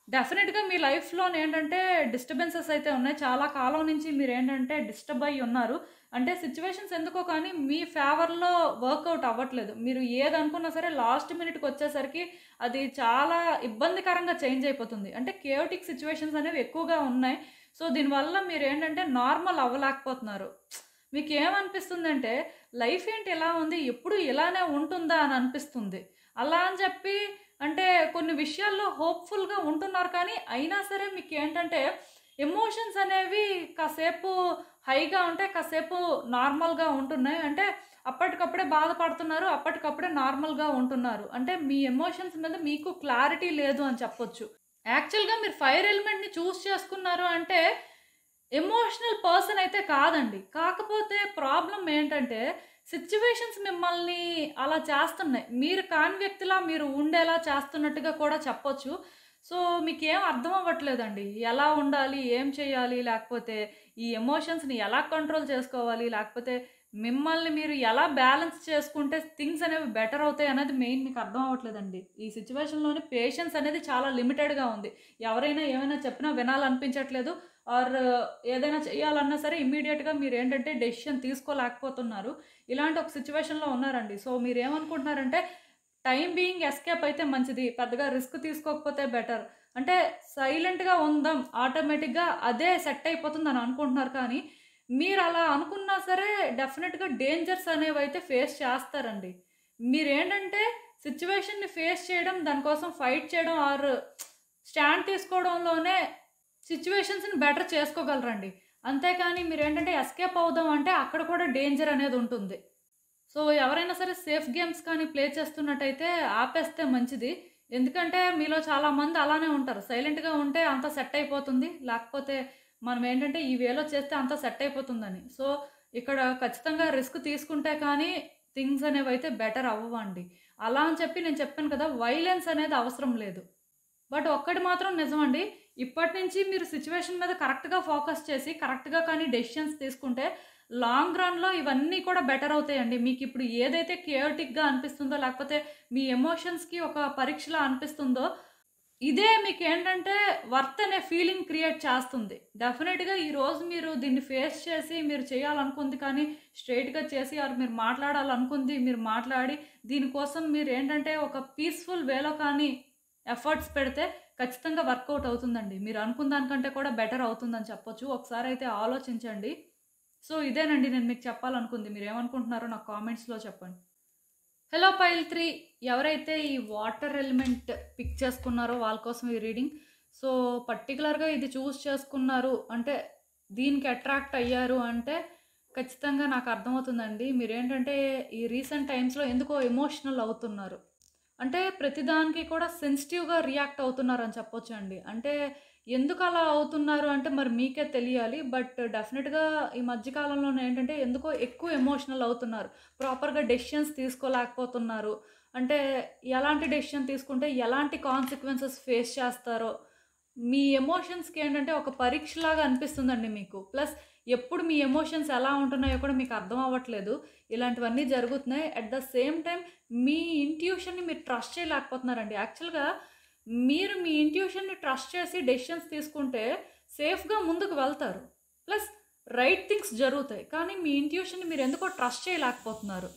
డెఫినిట్‌గా మీ లైఫ్‌లోనేంటంటే డిస్టర్బెన్సెస్ అయితే ఉన్నాయి. చాలా కాలం నుంచి మీరేంటంటే డిస్టర్బ్ అయ్యి ఉన్నారు. అంటే సిట్యుయేషన్స్ ఎందుకో కానీ మీ ఫేవర్‌లో వర్కౌట్ అవ్వట్లేదు. మీరు ఏదనుకున్నా సరే లాస్ట్ మినిట్‌కొచ్చేసరికి అది చాలా ఇబ్బందికరంగా చేంజ్ అయిపోతుంది. అంటే కేయోటిక్ సిట్యుయేషన్స్ అనేవి ఎక్కువగా ఉన్నాయి. సో, దీనివల్ల మీరేంటంటే నార్మల్ అవ్వలేకపోతున్నారు. మీకేమనిపిస్తుందంటే లైఫ్ ఏంటి ఇలా ఉంది? ఎప్పుడు ఇలానే ఉంటుందా అని అనిపిస్తుంది. అలా అని చెప్పి అంటే కొన్ని విషయాల్లో హోప్‌ఫుల్‌గా ఉంటున్నారు కానీ, అయినా సరే మీకేంటంటే ఎమోషన్స్ అనేవి కాసేపు హైగా ఉంటాయి. కాసేపు నార్మల్‌గా ఉంటున్నాయి. అంటే అప్పటికప్పుడే బాధపడుతున్నారు. అప్పటికప్పుడే నార్మల్‌గా ఉంటున్నారు. అంటే మీ ఎమోషన్స్ మీద మీకు క్లారిటీ లేదు అని చెప్పొచ్చు. యాక్చువల్‌గా మీరు ఫైర్ ఎలిమెంట్‌ని చూజ్ చేసుకున్నారు అంటే ఎమోషనల్ పర్సన్ అయితే కాదండి. కాకపోతే ప్రాబ్లమ్ ఏంటంటే సిట్యుయేషన్స్ మిమ్మల్ని అలా చేస్తున్నాయి. మీరు కాని వ్యక్తిలా మీరు ఉండేలా చేస్తున్నట్టుగా కూడా చెప్పొచ్చు. సో, మీకేం అర్థం అవ్వట్లేదండి. ఎలా ఉండాలి? ఏం చేయాలి? లేకపోతే ఈ ఎమోషన్స్ని ఎలా కంట్రోల్ చేసుకోవాలి, లేకపోతే మిమ్మల్ని మీరు ఎలా బ్యాలెన్స్ చేసుకుంటే థింగ్స్ అనేవి బెటర్ అవుతాయి అనేది మెయిన్ మీకు అర్థం అవ్వట్లేదండి. ఈ సిచ్యువేషన్లోనే పేషెన్స్ అనేది చాలా లిమిటెడ్గా ఉంది. ఎవరైనా ఏమైనా చెప్పినా వినాలనిపించట్లేదు. ఆర్ ఏదైనా చేయాలన్నా సరే ఇమ్మీడియట్గా మీరు ఏంటంటే డెసిషన్ తీసుకోలేకపోతున్నారు. ఇలాంటి ఒక సిచ్యువేషన్లో ఉన్నారండి. సో మీరు ఏమనుకుంటున్నారంటే టైం బీయింగ్ ఎస్కేప్ అయితే మంచిది, పెద్దగా రిస్క్ తీసుకోకపోతే బెటర్, అంటే సైలెంట్గా ఉందాం ఆటోమేటిక్గా అదే సెట్ అయిపోతుంది అని అనుకుంటున్నారు. కానీ మీరు అలా అనుకున్నా సరే డెఫినెట్గా డేంజర్స్ అనేవి అయితే ఫేస్ చేస్తారండి. మీరేంటంటే సిచ్యువేషన్ని ఫేస్ చేయడం, దానికోసం ఫైట్ చేయడం ఆర్ స్టాండ్ తీసుకోవడంలోనే సిచ్యువేషన్స్ని బెటర్ చేసుకోగలరండి. అంతేకాని మీరేంటంటే ఎస్కేప్ అవుదాం అంటే అక్కడ కూడా డేంజర్ అనేది ఉంటుంది. సో ఎవరైనా సరే సేఫ్ గేమ్స్ కానీ ప్లే చేస్తున్నట్టయితే ఆపేస్తే మంచిది. ఎందుకంటే మీలో చాలామంది అలానే ఉంటారు. సైలెంట్‌గా ఉంటే అంతా సెట్ అయిపోతుంది. లేకపోతే మనం ఏంటంటే ఈ వేలో చేస్తే అంతా సెట్ అయిపోతుందని. సో ఇక్కడ ఖచ్చితంగా రిస్క్ తీసుకుంటే కానీ థింగ్స్ అనేవైతే బెటర్ అవ్వవండి. అలా అని చెప్పి నేను చెప్పాను కదా! వైలెన్స్ అనేది అవసరం లేదు. బట్ ఒక్కటి మాత్రం నిజమండి. ఇప్పటి నుంచి మీరు సిచ్యువేషన్ మీద కరెక్ట్‌గా ఫోకస్ చేసి, కరెక్ట్‌గా కానీ డెసిషన్స్ తీసుకుంటే, లాంగ్ రన్‌లో ఇవన్నీ కూడా బెటర్ అవుతాయండి. మీకిప్పుడు ఏదైతే కేయోటిక్‌గా అనిపిస్తుందో, లేకపోతే మీ ఎమోషన్స్‌కి ఒక పరీక్షలా అనిపిస్తుందో, ఇదే మీకేంటంటే వర్త్ అనే ఫీలింగ్ క్రియేట్ చేస్తుంది. డెఫినిట్‌గా ఈరోజు మీరు దీన్ని ఫేస్ చేసి, మీరు చేయాలనుకుంది కానీ స్ట్రెయిట్‌గా చేసి, ఆర్ మీరు మాట్లాడాలనుకుంది మీరు మాట్లాడి, దీనికోసం మీరేంటంటే ఒక పీస్‌ఫుల్ వేలో కానీ ఎఫర్ట్స్ పెడితే ఖచ్చితంగా వర్కౌట్ అవుతుందండి. మీరు అనుకున్న దానికంటే కూడా బెటర్ అవుతుందని చెప్పొచ్చు. ఒకసారైతే ఆలోచించండి. సో ఇదేనండి నేను మీకు చెప్పాలనుకుంది. మీరేమనుకుంటున్నారో నాకు కామెంట్స్‌లో చెప్పండి. హలో పైల్ 3, ఎవరైతే ఈ వాటర్ ఎలిమెంట్ పిక్ చేసుకున్నారో వాళ్ళ కోసం ఈ రీడింగ్. సో పర్టికులర్‌గా ఇది చూస్ చేసుకున్నారు అంటే దీనికి అట్రాక్ట్ అయ్యారు అంటే ఖచ్చితంగా నాకు అర్థమవుతుందండి. మీరేంటంటే ఈ రీసెంట్ టైమ్స్‌లో ఎందుకో ఎమోషనల్ అవుతున్నారు. అంటే ప్రతిదానికి కూడా సెన్సిటివ్‌గా రియాక్ట్ అవుతున్నారని చెప్పొచ్చండి. అంటే ఎందుకలా అవుతున్నారు అంటే మరి మీకే తెలియాలి. బట్ డెఫినిట్‌గా ఈ మధ్య కాలంలోనే ఏంటంటే ఎందుకో ఎక్కువ ఎమోషనల్ అవుతున్నారు. ప్రాపర్‌గా డెసిషన్స్ తీసుకోలేకపోతున్నారు. అంటే ఎలాంటి డెసిషన్ తీసుకుంటే ఎలాంటి కాన్సిక్వెన్సెస్ ఫేస్ చేస్తారో మీ ఎమోషన్స్‌కి ఏంటంటే ఒక పరీక్షలాగా అనిపిస్తుందండి మీకు. ప్లస్ ఎప్పుడు మీ ఎమోషన్స్ ఎలా ఉంటున్నాయో కూడా మీకు అర్థం అవ్వట్లేదు. ఇలాంటివన్నీ జరుగుతున్నాయి. అట్ ద సేమ్ టైమ్ మీ ఇంట్యూషన్‌ని మీరు ట్రస్ట్ చేయలేకపోతున్నారండి. యాక్చువల్‌గా మీరు మీ ఇంట్యూషన్‌ని ట్రస్ట్ చేసి డెసిషన్స్ తీసుకుంటే సేఫ్‌గా ముందుకు వెళ్తారు. ప్లస్ రైట్ థింగ్స్ జరుగుతాయి. కానీ మీ ఇంట్యూషన్‌ని మీరు ఎందుకో ట్రస్ట్ చేయలేకపోతున్నారు.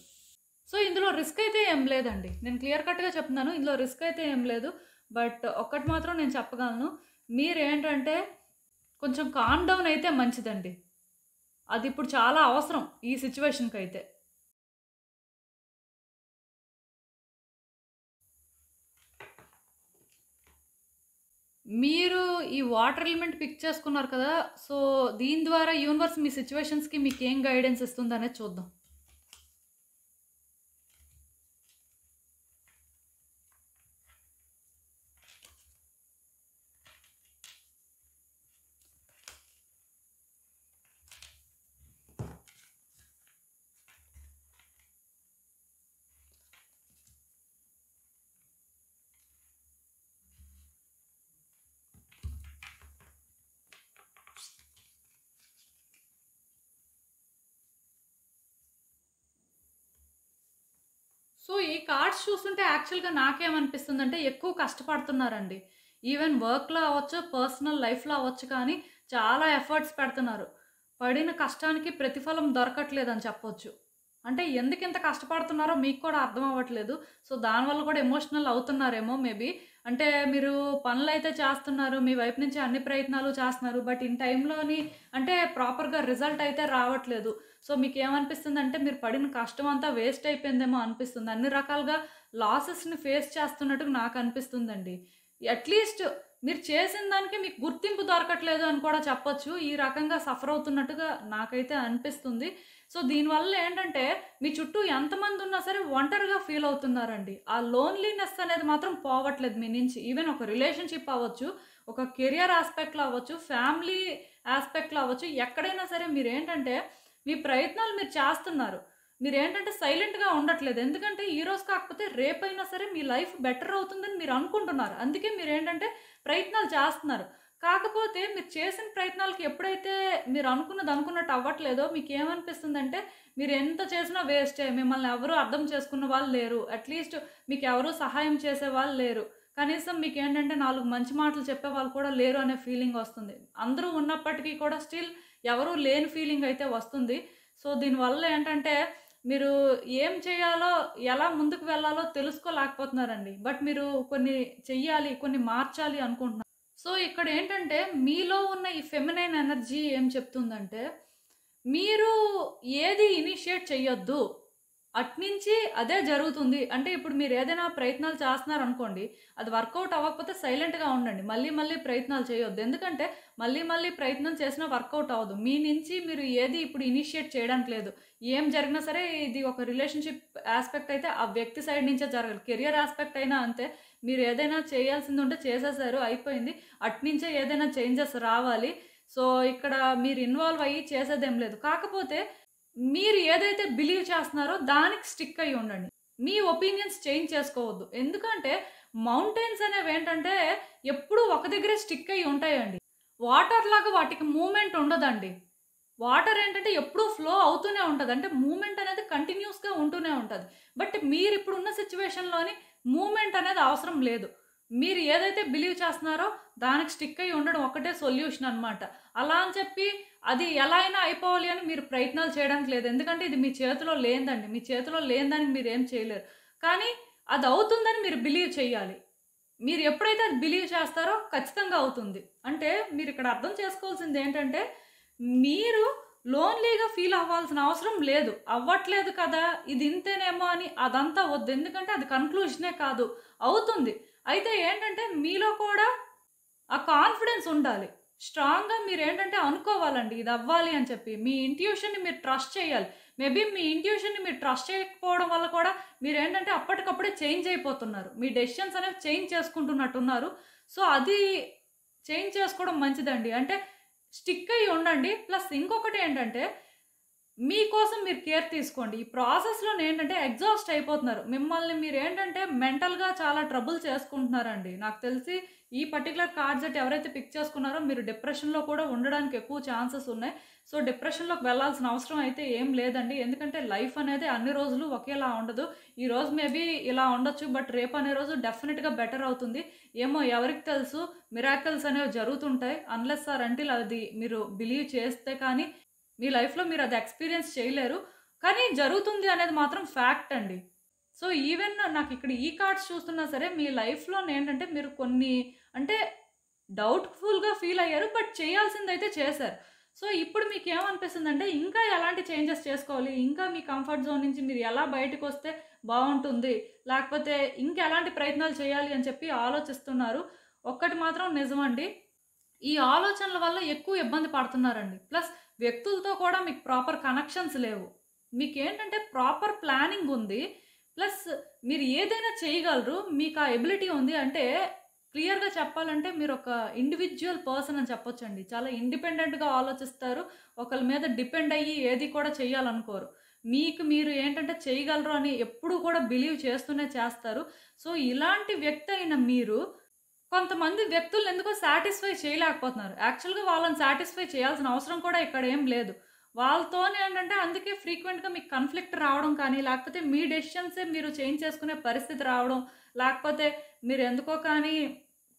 సో ఇందులో రిస్క్ అయితే ఏం లేదండి. నేను క్లియర్ కట్‌గా చెప్తున్నాను. ఇందులో రిస్క్ అయితే ఏం లేదు. బట్ ఒక్కటి మాత్రం నేను చెప్పగలను. మీరేంటంటే కొంచెం కామ్ డౌన్ అయితే మంచిదండి. అది ఇప్పుడు చాలా అవసరం ఈ సిట్యుయేషన్‌కైతే. మీరు ఈ వాటర్ ఎలిమెంట్ పిక్ చేసుకున్నారు కదా! సో దీని ద్వారా యూనివర్స్ మీ సిట్యుయేషన్స్‌కి మీకేం గైడెన్స్ ఇస్తుందనేది చూద్దాం. సో ఈ కార్డ్స్ చూస్తుంటే యాక్చువల్‌గా నాకేమనిపిస్తుందంటే ఎక్కువ కష్టపడుతున్నారండి. ఈవెన్ వర్క్‌లో అవ్వచ్చు, పర్సనల్ లైఫ్‌లో అవ్వచ్చు కానీ చాలా ఎఫర్ట్స్ పెడుతున్నారు. పడిన కష్టానికి ప్రతిఫలం దొరకట్లేదని చెప్పొచ్చు. అంటే ఎందుకింత కష్టపడుతున్నారో మీకు కూడా అర్థం అవ్వట్లేదు. సో దానివల్ల కూడా ఎమోషనల్ అవుతున్నారేమో మేబీ. అంటే మీరు పనులైతే చేస్తున్నారు. మీ వైపు నుంచి అన్ని ప్రయత్నాలు చేస్తున్నారు. బట్ ఇన్ టైంలోని అంటే ప్రాపర్‌గా రిజల్ట్ అయితే రావట్లేదు. సో మీకేమనిపిస్తుందంటే మీరు పడిన కష్టం అంతా వేస్ట్ అయిపోయిందేమో అనిపిస్తుంది. అన్ని రకాలుగా లాసెస్‌ని ఫేస్ చేస్తున్నట్టుగా నాకనిపిస్తుందండి. అట్‌లీస్ట్ మీరు చేసిన దానికి మీకు గుర్తింపు దొరకట్లేదు అని కూడా చెప్పొచ్చు. ఈ రకంగా సఫర్ అవుతున్నట్టుగా నాకైతే అనిపిస్తుంది. సో దీనివల్ల ఏంటంటే మీ చుట్టూ ఎంతమంది ఉన్నా సరే ఒంటరిగా ఫీల్ అవుతున్నారండి. ఆ లోన్లీనెస్ అనేది మాత్రం పోవట్లేదు మీ నుంచి. ఈవెన్ ఒక రిలేషన్‌షిప్ అవ్వచ్చు, ఒక కెరియర్ యాస్పెక్ట్‌లో అవ్వచ్చు, ఫ్యామిలీ యాస్పెక్ట్‌లో అవ్వచ్చు. ఎక్కడైనా సరే మీరేంటంటే మీ ప్రయత్నాలు మీరు చేస్తున్నారు. మీరేంటంటే సైలెంట్‌గా ఉండట్లేదు. ఎందుకంటే ఈరోజు కాకపోతే రేపైనా సరే మీ లైఫ్ బెటర్ అవుతుందని మీరు అనుకుంటున్నారు. అందుకే మీరేంటంటే ప్రయత్నాలు చేస్తున్నారు. కాకపోతే మీరు చేసిన ప్రయత్నాలకి ఎప్పుడైతే మీరు అనుకున్నది అనుకున్నట్టు అవ్వట్లేదో మీకేమనిపిస్తుందంటే, మీరు ఎంత చేసినా వేస్టే. మిమ్మల్ని ఎవరు అర్థం చేసుకున్న వాళ్ళు లేరు. అట్‌లీస్ట్ మీకెవరు సహాయం చేసేవాళ్ళు లేరు. కనీసం మీకేంటంటే 4 మంచి మాటలు చెప్పేవాళ్ళు కూడా లేరు అనే ఫీలింగొస్తుంది. అందరూ ఉన్నప్పటికీ కూడా స్టిల్ ఎవరు లేని ఫీలింగయితే వస్తుంది. సో, దీనివల్ల ఏంటంటే మీరు ఏం చేయాలో, ఎలా ముందుకు వెళ్ళాలో తెలుసుకోలేకపోతున్నారండి. బట్ మీరు కొన్ని చెయ్యాలి, కొన్ని మార్చాలి అనుకుంటున్నారు. సో, ఇక్కడేంటంటే మీలో ఉన్న ఈ ఫెమినైన్ ఎనర్జీ ఏం చెప్తుందంటే, మీరు ఏది ఇనిషియేట్ చెయ్యొద్దు. అట్నుంచి అదే జరుగుతుంది. అంటే ఇప్పుడు మీరేదైనా ప్రయత్నాలు చేస్తన్నారనుకోండి, అది వర్కౌట్ అవ్వకపోతే సైలెంట్‌గా ఉండండి. మళ్ళీ మళ్ళీ ప్రయత్నాలు చేయొద్దు. ఎందుకంటే మళ్ళీ మళ్ళీ ప్రయత్నం చేసినా వర్కౌట్ అవ్వదు. మీ నుంచి మీరు ఏది ఇప్పుడు ఇనిషియేట్ చేయడానికి లేదు. ఏం జరిగినా సరే ఇది ఒక రిలేషన్‌షిప్ యాస్పెక్ట్ అయితే ఆ వ్యక్తి సైడ్ నుంచే జరగాలి. కెరియర్ యాస్పెక్ట్ అయినా అంతే. మీరు ఏదైనా చేయాల్సిందుంటే చేసేసారు అయిపోయింది. అట్నుంచే ఏదైనా చేంజెస్ రావాలి. సో, ఇక్కడ మీరు ఇన్వాల్వ్ అయ్యి చేసేదేం లేదు. కాకపోతే మీరు ఏదైతే బిలీవ్ చేస్తున్నారో దానికి స్టిక్ అయ్యి ఉండండి. మీ ఒపీనియన్స్ చేంజ్ చేసుకోవద్దు. ఎందుకంటే మౌంటైన్స్ అనేవేంటంటే ఎప్పుడూ ఒక దగ్గరే స్టిక్ అయ్యి ఉంటాయండి. వాటర్ లాగా వాటికి మూవ్‌మెంట్ ఉండదండి. వాటర్ ఏంటంటే ఎప్పుడూ ఫ్లో అవుతూనే ఉంటది. అంటే మూవ్‌మెంట్ అనేది కంటిన్యూయస్‌గా ఉంటూనే ఉంటది. బట్ మీరిప్పుడున్న సిట్యుయేషన్‌లోని మూవ్‌మెంట్ అనేది అవసరం లేదు. మీరు ఏదైతే బిలీవ్ చేస్తున్నారో దానికి స్టిక్ అయ్యి ఉండడం ఒక్కటే సొల్యూషన్ అన్నమాట. అలా అని చెప్పి అది ఎలా అయినా అయిపోవాలి అని మీరు ప్రయత్నాలు చేయడానికి లేదు. ఎందుకంటే ఇది మీ చేతిలో లేనిదండి. మీ చేతిలో లేని దానికి మీరేం చేయలేరు. కానీ అది అవుతుందని మీరు బిలీవ్ చేయాలి. మీరు ఎప్పుడైతే అది బిలీవ్ చేస్తారో ఖచ్చితంగా అవుతుంది. అంటే మీరిక్కడ అర్థం చేసుకోవాల్సిందేంటంటే, మీరు లోన్‌లీగా ఫీల్ అవ్వాల్సిన అవసరం లేదు. అవ్వట్లేదు కదా! ఇది ఇంతేనేమో అని అదంతా వద్దు. ఎందుకంటే అది కన్‌క్లూషనే కాదు. అవుతుంది. అయితే ఏంటంటే మీలో కూడా ఆ కాన్ఫిడెన్స్ ఉండాలి. స్ట్రాంగ్‌గా మీరేంటంటే అనుకోవాలండి ఇది అవ్వాలి అని చెప్పి. మీ ఇంట్యూషన్‌ని మీరు ట్రస్ట్ చేయాలి. మేబీ మీ ఇంట్యూషన్‌ని మీరు ట్రస్ట్ చేయకపోవడం వల్ల కూడా మీరేంటంటే అప్పటికప్పుడే చేంజ్ అయిపోతున్నారు. మీ డెసిషన్స్ అనేవి చేంజ్ చేసుకుంటున్నట్టున్నారు. సో, అది చేంజ్ చేసుకోవడం మంచిదండి. అంటే స్టిక్ అయ్యి ఉండండి. ప్లస్ ఇంకొకటి ఏంటంటే మీకోసం మీరు కేర్ తీసుకోండి. ఈ ప్రాసెస్‌లోనేంటంటే ఎగ్జాస్ట్ అయిపోతున్నారు. మిమ్మల్ని మీరేంటంటే మెంటల్‌గా చాలా ట్రబుల్ చేసుకుంటున్నారండి. నాకు తెలిసి ఈ పర్టిక్యులర్ కార్డ్ సెట్ ఎవరైతే పిక్ చేసుకున్నారో మీరు డిప్రెషన్‌లో కూడా ఉండడానికి ఎక్కువ ఛాన్సెస్ ఉన్నాయి. సో, డిప్రెషన్‌లోకి వెళ్ళాల్సిన అవసరం అయితే ఏం లేదండి. ఎందుకంటే లైఫ్ అనేది అన్ని రోజులు ఒకేలా ఉండదు. ఈరోజు మేబీ ఇలా ఉండొచ్చు. బట్ రేపు అనే రోజు డెఫినిట్‌గా బెటర్ అవుతుంది. ఏమో ఎవరికి తెలుసు మిరాకిల్స్ అనేవి జరుగుతుంటాయి. అన్‌లెస్ ఆర్ అంటిల్ అది మీరు బిలీవ్ చేస్తే కానీ మీ లైఫ్‌లో మీరది ఎక్స్‌పీరియన్స్ చేయలేరు. కానీ జరుగుతుంది అనేది మాత్రం ఫ్యాక్ట్ అండి. సో, ఈవెన్ నాకిక్కడ ఈ కార్డ్స్ చూస్తున్నా సరే మీ లైఫ్‌లోనేంటంటే మీరు కొన్ని అంటే డౌట్‌ఫుల్‌గా ఫీల్ అయ్యారు. బట్ చేయాల్సిందైతే చేశారు. సో, ఇప్పుడు మీకేమనిపిస్తుందంటే ఇంకా ఎలాంటి చేంజెస్ చేసుకోవాలి? ఇంకా మీ కంఫర్ట్ జోన్ నుంచి మీరు ఎలా బయటకొస్తే బావుంటుంది? లేకపోతే ఇంకెలాంటి ప్రయత్నాలు చేయాలి అని చెప్పి ఆలోచిస్తున్నారు. ఒక్కటి మాత్రం నిజమండి. ఈ ఆలోచనల వల్ల ఎక్కువ ఇబ్బంది పడుతున్నారండి. ప్లస్ వ్యక్తులతో కూడా మీకు ప్రాపర్ కనెక్షన్స్ లేవు. మీకేంటంటే ప్రాపర్ ప్లానింగ్ ఉంది. ప్లస్ మీరు ఏదైనా చేయగలరు. మీకు ఆ ఎబిలిటీ ఉంది. అంటే క్లియర్‌గా చెప్పాలంటే మీరొక ఇండివిడ్యువల్ పర్సన్ అని చెప్పొచ్చండి. చాలా ఇండిపెండెంట్‌గా ఆలోచిస్తారు. ఒకళ్ళ మీద డిపెండ్ అయ్యి ఏది కూడా చేయాలనుకోరు. మీకు మీరు ఏంటంటే చేయగలరు అని ఎప్పుడూ కూడా బిలీవ్ చేస్తూనే చేస్తారు. సో, ఇలాంటి వ్యక్తి అయిన మీరు కొంతమంది వ్యక్తుల్ని ఎందుకో సాటిస్ఫై చేయలేకపోతున్నారు. యాక్చువల్‌గా వాళ్ళని సాటిస్ఫై చేయాల్సిన అవసరం కూడా ఇక్కడ ఏం లేదు. వాళ్ళతోనేంటంటే అందుకే ఫ్రీక్వెంట్‌గా మీకు కాన్‌ఫ్లిక్ట్ రావడం కానీ, లేకపోతే మీ డెసిషన్సే మీరు చేంజ్ చేసుకునే పరిస్థితి రావడం, లేకపోతే మీరెందుకో కానీ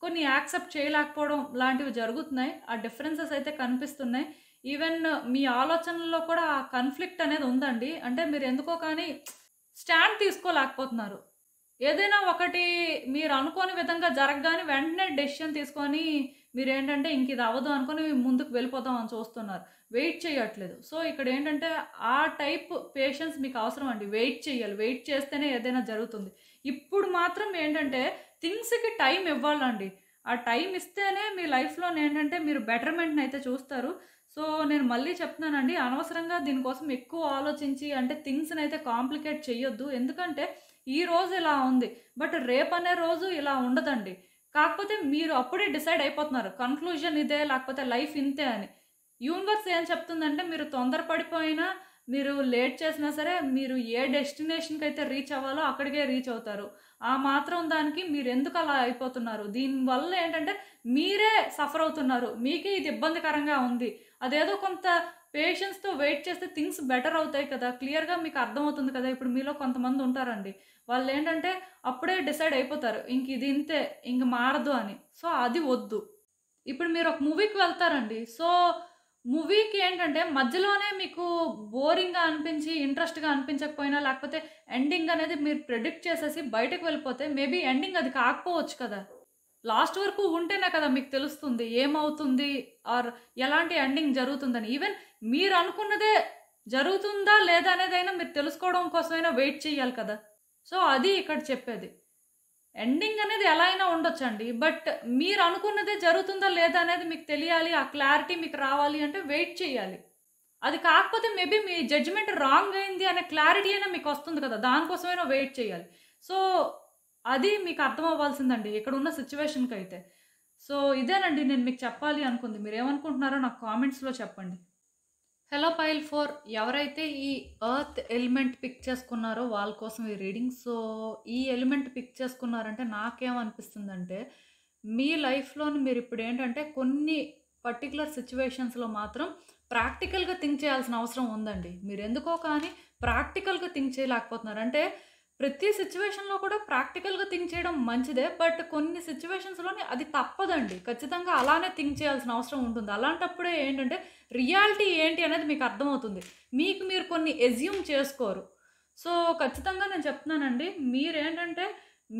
కొన్ని యాక్సెప్ట్ చేయలేకపోవడం లాంటివి జరుగుతున్నాయి. ఆ డిఫరెన్సెస్ అయితే కనిపిస్తున్నాయి. ఈవెన్ మీ ఆలోచనల్లో కూడా ఆ కాన్‌ఫ్లిక్ట్ అనేది ఉందండి. అంటే మీరెందుకో కానీ స్టాండ్ తీసుకోలేకపోతున్నారు. ఏదైనా ఒకటి మీరు అనుకోని విధంగా జరగగానే వెంటనే డెసిషన్ తీసుకొని మీరేంటంటే ఇంక ఇది అవ్వదు అనుకోని ముందుకు వెళ్ళిపోదాం అని చూస్తున్నారు. వెయిట్ చేయట్లేదు. సో, ఇక్కడేంటంటే ఆ టైప్ పేషెన్స్ మీకు అవసరం అండి. వెయిట్ చేయాలి. వెయిట్ చేస్తేనే ఏదైనా జరుగుతుంది. ఇప్పుడు మాత్రం ఏంటంటే థింగ్స్‌కి టైం ఇవ్వాలండి. ఆ టైం ఇస్తేనే మీ లైఫ్‌లోనేంటంటే మీరు బెటర్‌మెంట్‌నయితే చూస్తారు. సో, నేను మళ్ళీ చెప్తున్నానండి. అనవసరంగా దీనికోసం ఎక్కువ ఆలోచించి అంటే థింగ్స్‌నయితే కాంప్లికేట్ చెయ్యొద్దు. ఎందుకంటే ఈ రోజు ఇలా ఉంది. బట్ రేపనే రోజు ఇలా ఉండదండి. కాకపోతే మీరు అప్పుడే డిసైడ్ అయిపోతున్నారు. కన్‌క్లూజన్ ఇదే లేకపోతే లైఫ్ ఇంతే అని. యూనివర్స్ ఏం చెప్తుందంటే మీరు తొందరపడిపోయినా మీరు లేట్ చేసినా సరే మీరు ఏ డెస్టినేషన్కి అయితే రీచ్ అవ్వాలో అక్కడికే రీచ్ అవుతారు. ఆ మాత్రం దానికి మీరు ఎందుకు అలా అయిపోతున్నారు? దీనివల్ల ఏంటంటే మీరే సఫర్ అవుతున్నారు. మీకే ఇది ఇబ్బందికరంగా ఉంది. అదేదో కొంత పేషెన్స్‌తో వెయిట్ చేస్తే థింగ్స్ బెటర్ అవుతాయి కదా! క్లియర్‌గా మీకు అర్థమవుతుంది కదా! ఇప్పుడు మీలో కొంతమంది ఉంటారండి. వాళ్ళేంటంటే అప్పుడే డిసైడ్ అయిపోతారు. ఇంక ఇది ఇంతే, ఇంక మారదు అని. సో, అది వద్దు. ఇప్పుడు మీరు ఒక మూవీకి వెళ్తారండి. సో, మూవీకి ఏంటంటే మధ్యలోనే మీకు బోరింగ్‌గా అనిపించి, ఇంట్రెస్ట్‌గా అనిపించకపోయినా, లేకపోతే ఎండింగ్ అనేది మీరు ప్రెడిక్ట్ చేసేసి బయటకి వెళ్ళిపోతే మేబీ ఎండింగ్ అది కాకపోవచ్చు కదా! లాస్ట్ వరకు ఉంటేనే కదా మీకు తెలుస్తుంది. ఏమవుతుంది? ఆర్ ఎలాంటి ఎండింగ్ జరుగుతుందని. ఈవెన్ మీరనుకున్నదే జరుగుతుందా? లేదా? అనేదైనా మీరు తెలుసుకోవడం కోసమైనా వెయిట్ చేయాలి కదా! సో, అది ఇక్కడ చెప్పేది. ఎండింగ్ అనేది ఎలా అయినా ఉండొచ్చండి. బట్ మీరనుకున్నదే జరుగుతుందా? లేదా? అనేది మీకు తెలియాలి. ఆ క్లారిటీ మీకు రావాలి అంటే వెయిట్ చేయాలి. అది కాకపోతే మేబీ మీ జడ్జ్‌మెంట్ రాంగ్ అయింది అనే క్లారిటీ అయినా మీకొస్తుంది కదా! దానికోసమైనా వెయిట్ చేయాలి. సో, అది మీకు అర్థం అవ్వాల్సిందండి ఇక్కడున్న సిట్యుయేషన్‌కైతే. సో, ఇదేనండి నేను మీకు చెప్పాలి అనుకుంది. మీరేమనుకుంటున్నారో నాకు కామెంట్స్‌లో చెప్పండి. హలో పైల్ 4 ఎవరైతే ఈ ఎర్త్ ఎలిమెంట్ పిక్ చేసుకున్నారో వాళ్ళ కోసం ఈ రీడింగ్. సో, ఈ ఎలిమెంట్ పిక్ చేసుకున్నారంటే నాకేమనిపిస్తుందంటే, మీ లైఫ్‌లోని మీరిప్పుడేంటంటే కొన్ని పర్టిక్యులర్ సిట్యుయేషన్స్‌లో మాత్రం ప్రాక్టికల్‌గా థింక్ చేయాల్సిన అవసరం ఉందండి. మీరెందుకో కానీ ప్రాక్టికల్‌గా థింక్ చేయలేకపోతున్నారు. అంటే ప్రతి సిట్యుయేషన్‌లో కూడా ప్రాక్టికల్‌గా థింక్ చేయడం మంచిదే. బట్ కొన్ని సిట్యుయేషన్స్‌లోని అది తప్పదండి. ఖచ్చితంగా అలానే థింక్ చేయాల్సిన అవసరం ఉంటుంది. అలాంటప్పుడే ఏంటంటే రియాలిటీ ఏంటి అనేది మీకు అర్థమవుతుంది. మీకు మీరు కొన్ని అస్యూమ్ చేసుకోరు. సో, ఖచ్చితంగా నేను చెప్తున్నానండి. మీరేంటంటే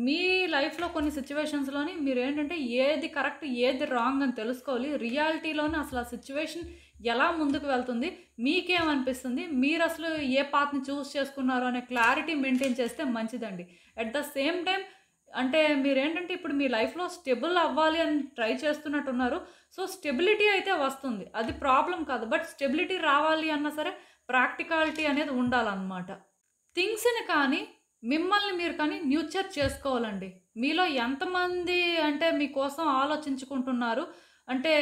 మీ లైఫ్‌లో కొన్ని సిట్యుయేషన్స్‌లోని మీరేంటంటే ఏది కరెక్ట్, ఏది రాంగ్ అని తెలుసుకోవాలి. రియాలిటీలోనే అసలు ఆ సిట్యుయేషన్ ఎలా ముందుకు వెళ్తుంది? మీకేమనిపిస్తుంది? మీరసలు ఏ పాత్‌ని చూజ్ చేసుకున్నారు అనే క్లారిటీ మెయింటైన్ చేస్తే మంచిదండి. అట్ ద సేమ్ టైమ్ అంటే మీరేంటంటే ఇప్పుడు మీ లైఫ్‌లో స్టెబుల్ అవ్వాలి అని ట్రై చేస్తున్నట్టున్నారు. సో, స్టెబిలిటీ అయితే వస్తుంది. అది ప్రాబ్లమ్ కాదు. బట్ స్టెబిలిటీ రావాలి అన్నా సరే ప్రాక్టికాలిటీ అనేది ఉండాలనమాట. థింగ్స్‌ని కానీ, మిమ్మల్ని మీరు కానీ న్యూర్చర్ చేసుకోవాలండి. మీలో ఎంతమంది అంటే మీకోసం ఆలోచించుకుంటున్నారు, అంటే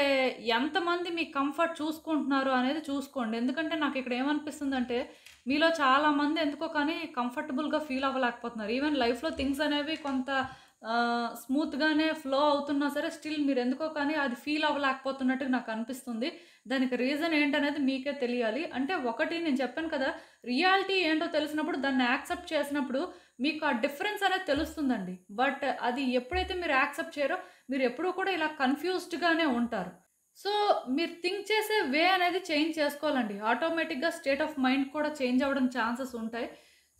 ఎంతమంది మీ కంఫర్ట్ చూసుకుంటున్నారు అనేది చూసుకోండి. ఎందుకంటే నాకిక్కడ ఏమనిపిస్తుందంటే, మీలో చాలామంది ఎందుకో కానీ కంఫర్టబుల్‌గా ఫీల్ అవ్వలేకపోతున్నారు. ఈవెన్ లైఫ్‌లో థింగ్స్ అనేవి కొంత స్మూత్‌గానే ఫ్లో అవుతున్నా సరే స్టిల్ మీరెందుకో కానీ అది ఫీల్ అవ్వలేకపోతున్నట్టుగా నాకనిపిస్తుంది. దానికి రీజన్ ఏంటనేది మీకే తెలియాలి. అంటే ఒకటి నేను చెప్పాను కదా! రియాలిటీ ఏంటో తెలిసినప్పుడు దాన్ని యాక్సెప్ట్ చేసినప్పుడు మీకు ఆ డిఫరెన్స్ అనేది తెలుస్తుందండి. బట్ అది ఎప్పుడైతే మీరు యాక్సెప్ట్ చేయరో మీరు ఎప్పుడూ కూడా ఇలా కన్‌ఫ్యూజ్డ్‌గానే ఉంటారు. సో, మీరు థింక్ చేసే వే అనేది చేంజ్ చేసుకోవాలండి. ఆటోమేటిక్‌గా స్టేట్ ఆఫ్ మైండ్ కూడా చేంజ్ అవ్వడం ఛాన్సెస్ ఉంటాయి.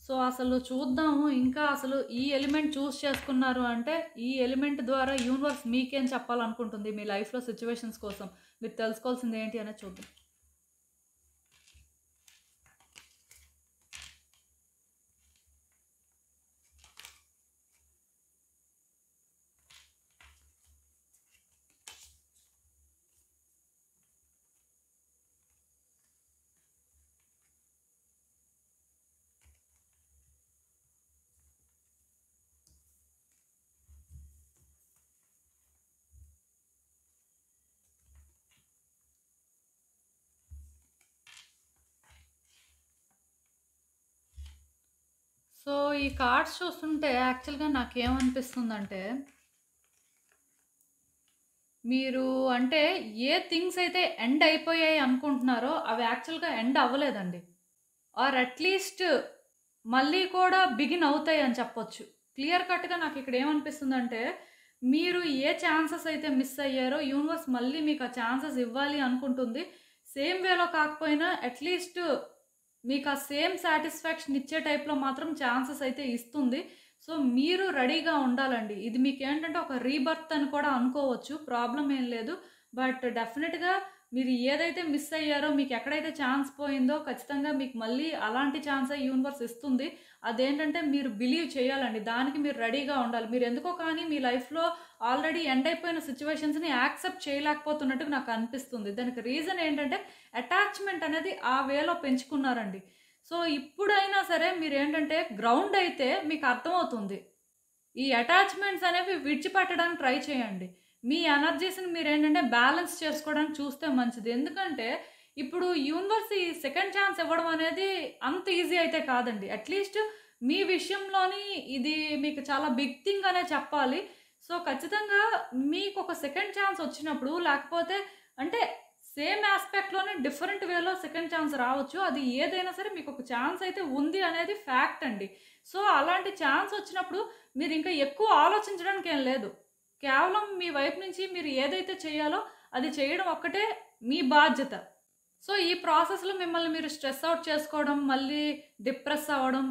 సో, అసలు చూద్దాము ఇంకా అసలు ఈ ఎలిమెంట్ చూజ్ చేసుకున్నారు అంటే, ఈ ఎలిమెంట్ ద్వారా యూనివర్స్ మీకేం చెప్పాలనుకుంటుంది మీ లైఫ్‌లో సిట్యుయేషన్స్ కోసం. మీరు తెలుసుకోవాల్సింది ఏంటి అనేది చూద్దాం. సో, ఈ కార్డ్స్ చూస్తుంటే యాక్చువల్‌గా నాకేమనిపిస్తుందంటే, మీరు అంటే ఏ థింగ్స్ అయితే ఎండ్ అయిపోయాయి అనుకుంటున్నారో అవి యాక్చువల్‌గా ఎండ్ అవ్వలేదండి. ఆర్ అట్‌లీస్ట్ మళ్ళీ కూడా బిగిన్ అవుతాయి అని చెప్పొచ్చు. క్లియర్ కట్‌గా నాకిక్కడ ఏమనిపిస్తుందంటే, మీరు ఏ ఛాన్సెస్ అయితే మిస్ అయ్యారో యూనివర్స్ మళ్ళీ మీకు ఆ ఛాన్సెస్ ఇవ్వాలి అనుకుంటుంది. సేమ్ వేలో కాకపోయినా అట్‌లీస్ట్ మీకు ఆ సేమ్ సాటిస్ఫాక్షన్ ఇచ్చే టైప్‌లో మాత్రం ఛాన్సెస్ అయితే ఇస్తుంది. సో, మీరు రెడీగా ఉండాలండి. ఇది మీకేంటంటే ఒక రీబర్త్ అని కూడా అనుకోవచ్చు. ప్రాబ్లమ్ ఏం లేదు. బట్ డెఫినిట్‌గా మీరు ఏదైతే మిస్ అయ్యారో, మీకెక్కడైతే ఛాన్స్ పోయిందో ఖచ్చితంగా మీకు మళ్ళీ అలాంటి ఛాన్సే యూనివర్స్ ఇస్తుంది. అదేంటంటే మీరు బిలీవ్ చేయాలండి. దానికి మీరు రెడీగా ఉండాలి. మీరెందుకో కానీ మీ లైఫ్‌లో ఆల్రెడీ ఎండ్ అయిపోయిన సిట్యుయేషన్స్‌ని యాక్సెప్ట్ చేయలేకపోతున్నట్టుగా నాకనిపిస్తుంది. దానికి రీజన్ ఏంటంటే అటాచ్‌మెంట్ అనేది ఆ వేలో పెంచుకున్నారండి. సో, ఇప్పుడైనా సరే మీరేంటంటే గ్రౌండ్ అయితే మీకు అర్థమవుతుంది. ఈ అటాచ్‌మెంట్స్ అనేవి విడిచిపెట్టడానికి ట్రై చేయండి. మీ ఎనర్జీస్‌ని మీరేంటంటే బ్యాలెన్స్ చేసుకోవడానికి చూస్తే మంచిది. ఎందుకంటే ఇప్పుడు యూనివర్స్ ఈ సెకండ్ ఛాన్స్ ఇవ్వడం అనేది అంత ఈజీ అయితే కాదండి. అట్‌లీస్ట్ మీ విషయంలోని ఇది మీకు చాలా బిగ్ థింగ్ అనే చెప్పాలి. సో, ఖచ్చితంగా మీకొక సెకండ్ ఛాన్స్ వచ్చినప్పుడు లేకపోతే అంటే సేమ్ యాస్పెక్ట్‌లోనే డిఫరెంట్ వేలో సెకండ్ ఛాన్స్ రావచ్చు. అది ఏదైనా సరే మీకొక ఛాన్స్ అయితే ఉంది అనేది ఫ్యాక్ట్ అండి. సో, అలాంటి ఛాన్స్ వచ్చినప్పుడు మీరింకా ఎక్కువ ఆలోచించడానికి ఏం లేదు. కేవలం మీ వైపు నుంచి మీరు ఏదైతే చేయాలో అది చేయడం ఒక్కటే మీ బాధ్యత. సో, ఈ ప్రాసెస్‌లో మిమ్మల్ని మీరు స్ట్రెస్ ఔట్ చేసుకోవడం, మళ్ళీ డిప్రెస్ అవ్వడం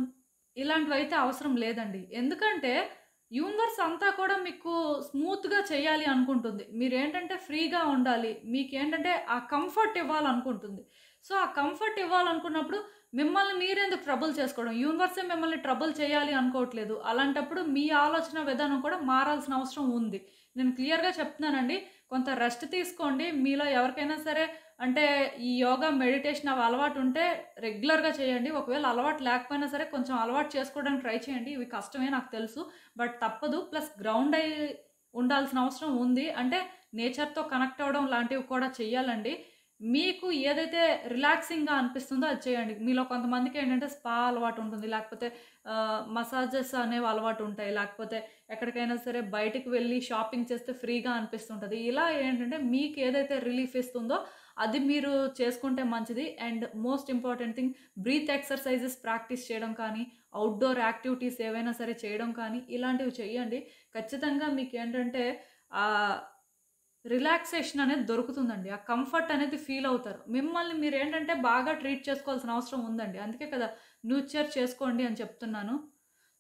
ఇలాంటివైతే అవసరం లేదండి. ఎందుకంటే యూనివర్స్ అంతా కూడా మీకు స్మూత్‌గా చేయాలి అనుకుంటుంది. మీరేంటంటే ఫ్రీగా ఉండాలి. మీకేంటంటే ఆ కంఫర్ట్ ఇవ్వాలనుకుంటుంది. సో, ఆ కంఫర్ట్ ఇవ్వాలనుకున్నప్పుడు మిమ్మల్ని మీరెందుకు ట్రబుల్ చేసుకోవడం? యూనివర్సే మిమ్మల్ని ట్రబుల్ చేయాలి అనుకోవట్లేదు. అలాంటప్పుడు మీ ఆలోచన విధానం కూడా మారాల్సిన అవసరం ఉంది. నేను క్లియర్‌గా చెప్తున్నానండి. కొంత రెస్ట్ తీసుకోండి. మీలో ఎవరికైనా సరే అంటే ఈ యోగా, మెడిటేషన్ అవి అలవాటుంటే రెగ్యులర్‌గా చేయండి. ఒకవేళ అలవాటు లేకపోయినా సరే కొంచెం అలవాటు చేసుకోవడానికి ట్రై చేయండి. ఇవి కష్టమే నాకు తెలుసు. బట్ తప్పదు. ప్లస్ గ్రౌండ్ అయ్యి ఉండాల్సిన అవసరం ఉంది. అంటే నేచర్‌తో కనెక్ట్ అవ్వడం లాంటివి కూడా చెయ్యాలండి. మీకు ఏదైతే రిలాక్సింగ్‌గా అనిపిస్తుందో అది చేయండి. మీలో కొంతమందికేంటంటే స్పా అలవాటుంటుంది. లేకపోతే మసాజెస్ అనేవి అలవాటుంటాయి. లేకపోతే ఎక్కడికైనా సరే బయటికి వెళ్ళి షాపింగ్ చేస్తే ఫ్రీగా అనిపిస్తుంటది. ఇలా ఏంటంటే మీకేదైతే రిలీఫ్ ఇస్తుందో అది మీరు చేసుకుంటే మంచిది. And most important thing breath exercises practice చేయడం కానీ, ఔట్‌డోర్ యాక్టివిటీస్ ఏవైనా సరే చేయడం కానీ ఇలాంటివి చెయ్యండి. ఖచ్చితంగా మీకేంటంటే ఆహ్, రిలాక్సేషన్ అనేది దొరుకుతుందండి. ఆ కంఫర్ట్ అనేది ఫీల్ అవుతారు. మిమ్మల్ని మీరేంటంటే బాగా ట్రీట్ చేసుకోవాల్సిన అవసరం ఉందండి. అందుకే కదా న్యూచర్ చేసుకోండి అని చెప్తున్నాను.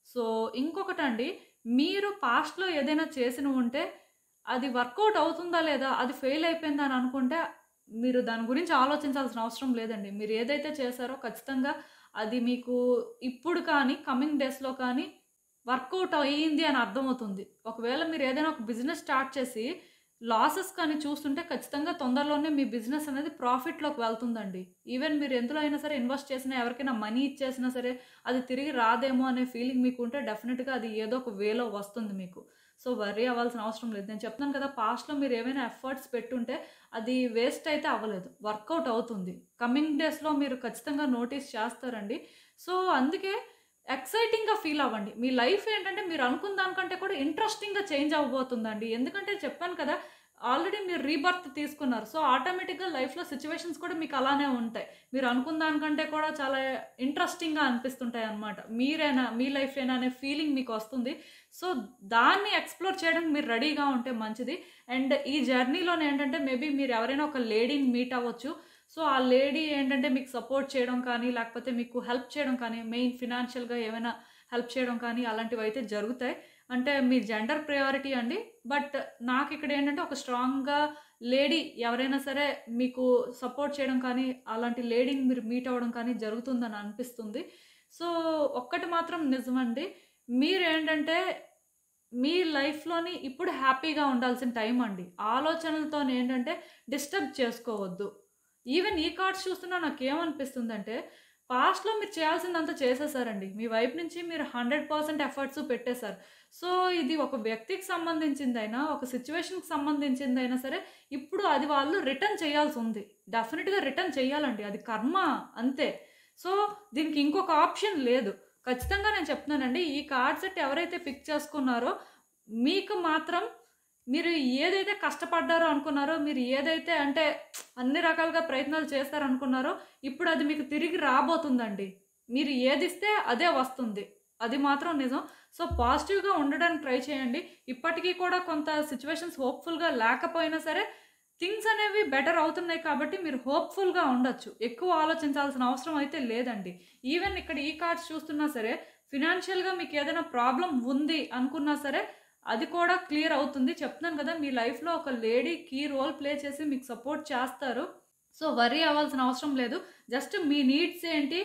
సో, ఇంకొకటండి మీరు పాస్ట్‌లో ఏదైనా చేసినవుంటే అది వర్కౌట్ అవుతుందా లేదా? అది ఫెయిల్ అయిపోయిందా అని అనుకుంటే మీరు దాని గురించి ఆలోచించాల్సిన అవసరం లేదండి. మీరు ఏదైతే చేశారో ఖచ్చితంగా అది మీకు ఇప్పుడు కానీ, కమింగ్ డేస్‌లో కానీ వర్కౌట్ అయ్యింది అని అర్థమవుతుంది. ఒకవేళ మీరు ఏదైనా ఒక బిజినెస్ స్టార్ట్ చేసి లాసెస్ కానీ చూస్తుంటే ఖచ్చితంగా తొందరలోనే మీ బిజినెస్ అనేది ప్రాఫిట్‌లోకి వెళ్తుందండి. ఈవెన్ మీరు ఎందులో అయినా సరే ఇన్వెస్ట్ చేసినా, ఎవరికైనా మనీ ఇచ్చేసినా సరే అది తిరిగి రాదేమో అనే ఫీలింగ్ మీకుంటే డెఫినిట్‌గా అది ఏదో ఒక వేలో వస్తుంది మీకు. సో, వర్రీ అవ్వాల్సిన అవసరం లేదు. నేను చెప్తున్నాను కదా! పాస్ట్‌లో మీరు ఏవైనా ఎఫర్ట్స్ పెట్టుంటే అది వేస్ట్ అయితే అవ్వలేదు. వర్కౌట్ అవుతుంది. కమింగ్ డేస్‌లో మీరు ఖచ్చితంగా నోటీస్ చేస్తారండి. సో, అందుకే ఎక్సైటింగ్‌గా ఫీల్ అవ్వండి. మీ లైఫ్ ఏంటంటే మీరు అనుకున్న దానికంటే కూడా ఇంట్రెస్టింగ్‌గా చేంజ్ అవ్వబోతుందండి. ఎందుకంటే చెప్పాను కదా! ఆల్రెడీ మీరు రీబర్త్ తీసుకున్నారు. సో, ఆటోమేటిక్‌గా లైఫ్‌లో సిట్యుయేషన్స్ కూడా మీకు అలానే ఉంటాయి. మీరు అనుకున్న దానికంటే కూడా చాలా ఇంట్రెస్టింగ్‌గా అనిపిస్తుంటాయన్నమాట. మీరేనా? మీ లైఫేనా? అనే ఫీలింగ్ మీకొస్తుంది. సో, దాన్ని ఎక్స్‌ప్లోర్ చేయడానికి మీరు రెడీగా ఉంటే మంచిది. అండ్ ఈ జర్నీలోనేంటంటే మేబీ మీరు ఎవరైనా ఒక లేడీని మీట్ అవ్వచ్చు. సో, ఆ లేడీ ఏంటంటే మీకు సపోర్ట్ చేయడం కానీ, లేకపోతే మీకు హెల్ప్ చేయడం కానీ, మెయిన్ ఫినాన్షియల్‌గా ఏమైనా హెల్ప్ చేయడం కానీ అలాంటివైతే జరుగుతాయి. అంటే మీ జెండర్ ప్రయారిటీ అండి. బట్ నాకిక్కడేంటంటే ఒక స్ట్రాంగ్‌గా లేడీ ఎవరైనా సరే మీకు సపోర్ట్ చేయడం కానీ, అలాంటి లేడీని మీరు మీట్ అవ్వడం కానీ జరుగుతుందని అనిపిస్తుంది. సో, ఒక్కటి మాత్రం నిజమండి. మీరేంటంటే మీ లైఫ్‌లోని ఇప్పుడు హ్యాపీగా ఉండాల్సిన టైం అండి. ఆలోచనలతోనేంటంటే డిస్టర్బ్ చేసుకోవద్దు. ఈవెన్ ఈ కార్డ్స్ చూస్తున్నా నాకేమనిపిస్తుందంటే, పాస్ట్‌లో మీరు చేయాల్సిందంతా చేసేసారండి. మీ వైపు నుంచి మీరు 100% ఎఫర్ట్స్ పెట్టేసారు. సో, ఇది ఒక వ్యక్తికి సంబంధించిందైనా, ఒక సిట్యుయేషన్‌కి సంబంధించిందైనా సరే, ఇప్పుడు అది వాళ్ళు రిటర్న్ చేయాల్సుంది. డెఫినిట్‌గా రిటర్న్ చేయాలండి. అది కర్మ అంతే. సో, దీనికి ఇంకొక ఆప్షన్ లేదు. ఖచ్చితంగా నేను చెప్తున్నానండి. ఈ కార్డ్ సెట్ ఎవరైతే పిక్ చేసుకున్నారో, మీకు మాత్రం మీరు ఏదైతే కష్టపడ్డారో అనుకున్నారో, మీరు ఏదైతే అంటే అన్ని రకాలుగా ప్రయత్నాలు చేస్తారనుకున్నారో, ఇప్పుడు అది మీకు తిరిగి రాబోతుందండి. మీరు ఏదిస్తే అదే వస్తుంది. అది మాత్రం నిజం. సో, పాజిటివ్‌గా ఉండడానికి ట్రై చేయండి. ఇప్పటికి కూడా కొంత సిట్యుయేషన్స్ హోప్‌ఫుల్‌గా లేకపోయినా సరే, థింగ్స్ అనేవి బెటర్ అవుతున్నాయి కాబట్టి మీరు హోప్‌ఫుల్‌గా ఉండొచ్చు. ఎక్కువ ఆలోచించాల్సిన అవసరం అయితే లేదండి. ఈవెన్ ఇక్కడ ఈ కార్డ్స్ చూస్తున్నా సరే, ఫినాన్షియల్‌గా మీకేదైనా ప్రాబ్లమ్ ఉంది అనుకున్నా సరే, అది కూడా క్లియర్ అవుతుంది. చెప్తున్నాను కదా! మీ లైఫ్‌లో ఒక లేడీ కీ రోల్ ప్లే చేసి మీకు సపోర్ట్ చేస్తారు. సో, వర్రీ అవ్వాల్సిన అవసరం లేదు. జస్ట్ మీ నీడ్స్ ఏంటి?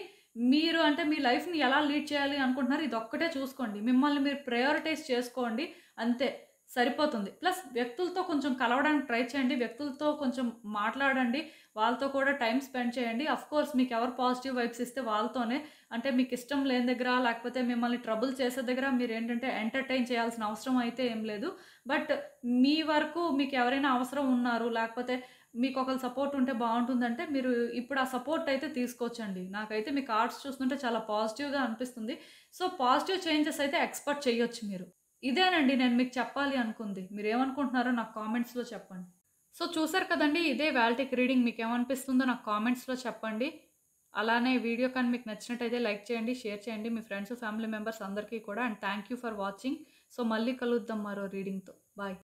మీరు అంటే మీ లైఫ్‌ని ఎలా లీడ్ చేయాలి అనుకుంటున్నారు ఇదొక్కటే చూసుకోండి. మిమ్మల్ని మీరు ప్రయారిటైజ్ చేసుకోండి. అంతే. సరిపోతుంది. ప్లస్ వ్యక్తులతో కొంచెం కలవడానికి ట్రై చేయండి. వ్యక్తులతో కొంచెం మాట్లాడండి. వాళ్ళతో కూడా టైమ్ స్పెండ్ చేయండి. ఆఫ్‌కోర్స్ మీకెవరు పాజిటివ్ వైబ్స్ ఇస్తే వాళ్ళతోనే. అంటే మీకిష్టం లేని దగ్గర, లేకపోతే మిమ్మల్ని ట్రబుల్ చేసే దగ్గర మీరేంటంటే ఎంటర్‌టైన్ చేయాల్సిన అవసరం అయితే ఏం లేదు. బట్ మీ వరకు మీకెవరైనా అవసరం ఉన్నారు, లేకపోతే మీకు ఒకళ్ళ సపోర్ట్ ఉంటే బావుంటుందంటే మీరు ఇప్పుడు ఆ సపోర్ట్ అయితే తీసుకోవచ్చండి. నాకైతే మీ కార్డ్స్ చూస్తుంటే చాలా పాజిటివ్‌గా అనిపిస్తుంది. సో, పాజిటివ్ చేంజెస్ అయితే ఎక్స్‌పెక్ట్ చేయొచ్చు మీరు. ఇదేనండి నేను మీకు చెప్పాలి అనుకుంది. మీరేమనుకుంటున్నారో నాకు కామెంట్స్‌లో చెప్పండి. సో, చూసారు కదండీ! ఇదే ఇవాల్టికి రీడింగ్. మీకేమనిపిస్తుందో నాకు కామెంట్స్‌లో చెప్పండి. అలానే వీడియో కానీ మీకు నచ్చినట్టయితే లైక్ చేయండి, షేర్ చేయండి మీ ఫ్రెండ్స్, ఫ్యామిలీ మెంబర్స్ అందరికీ కూడా. And thank you for watching. So, మళ్ళీ కలుద్దాం మరో రీడింగ్‌తో. బాయ్.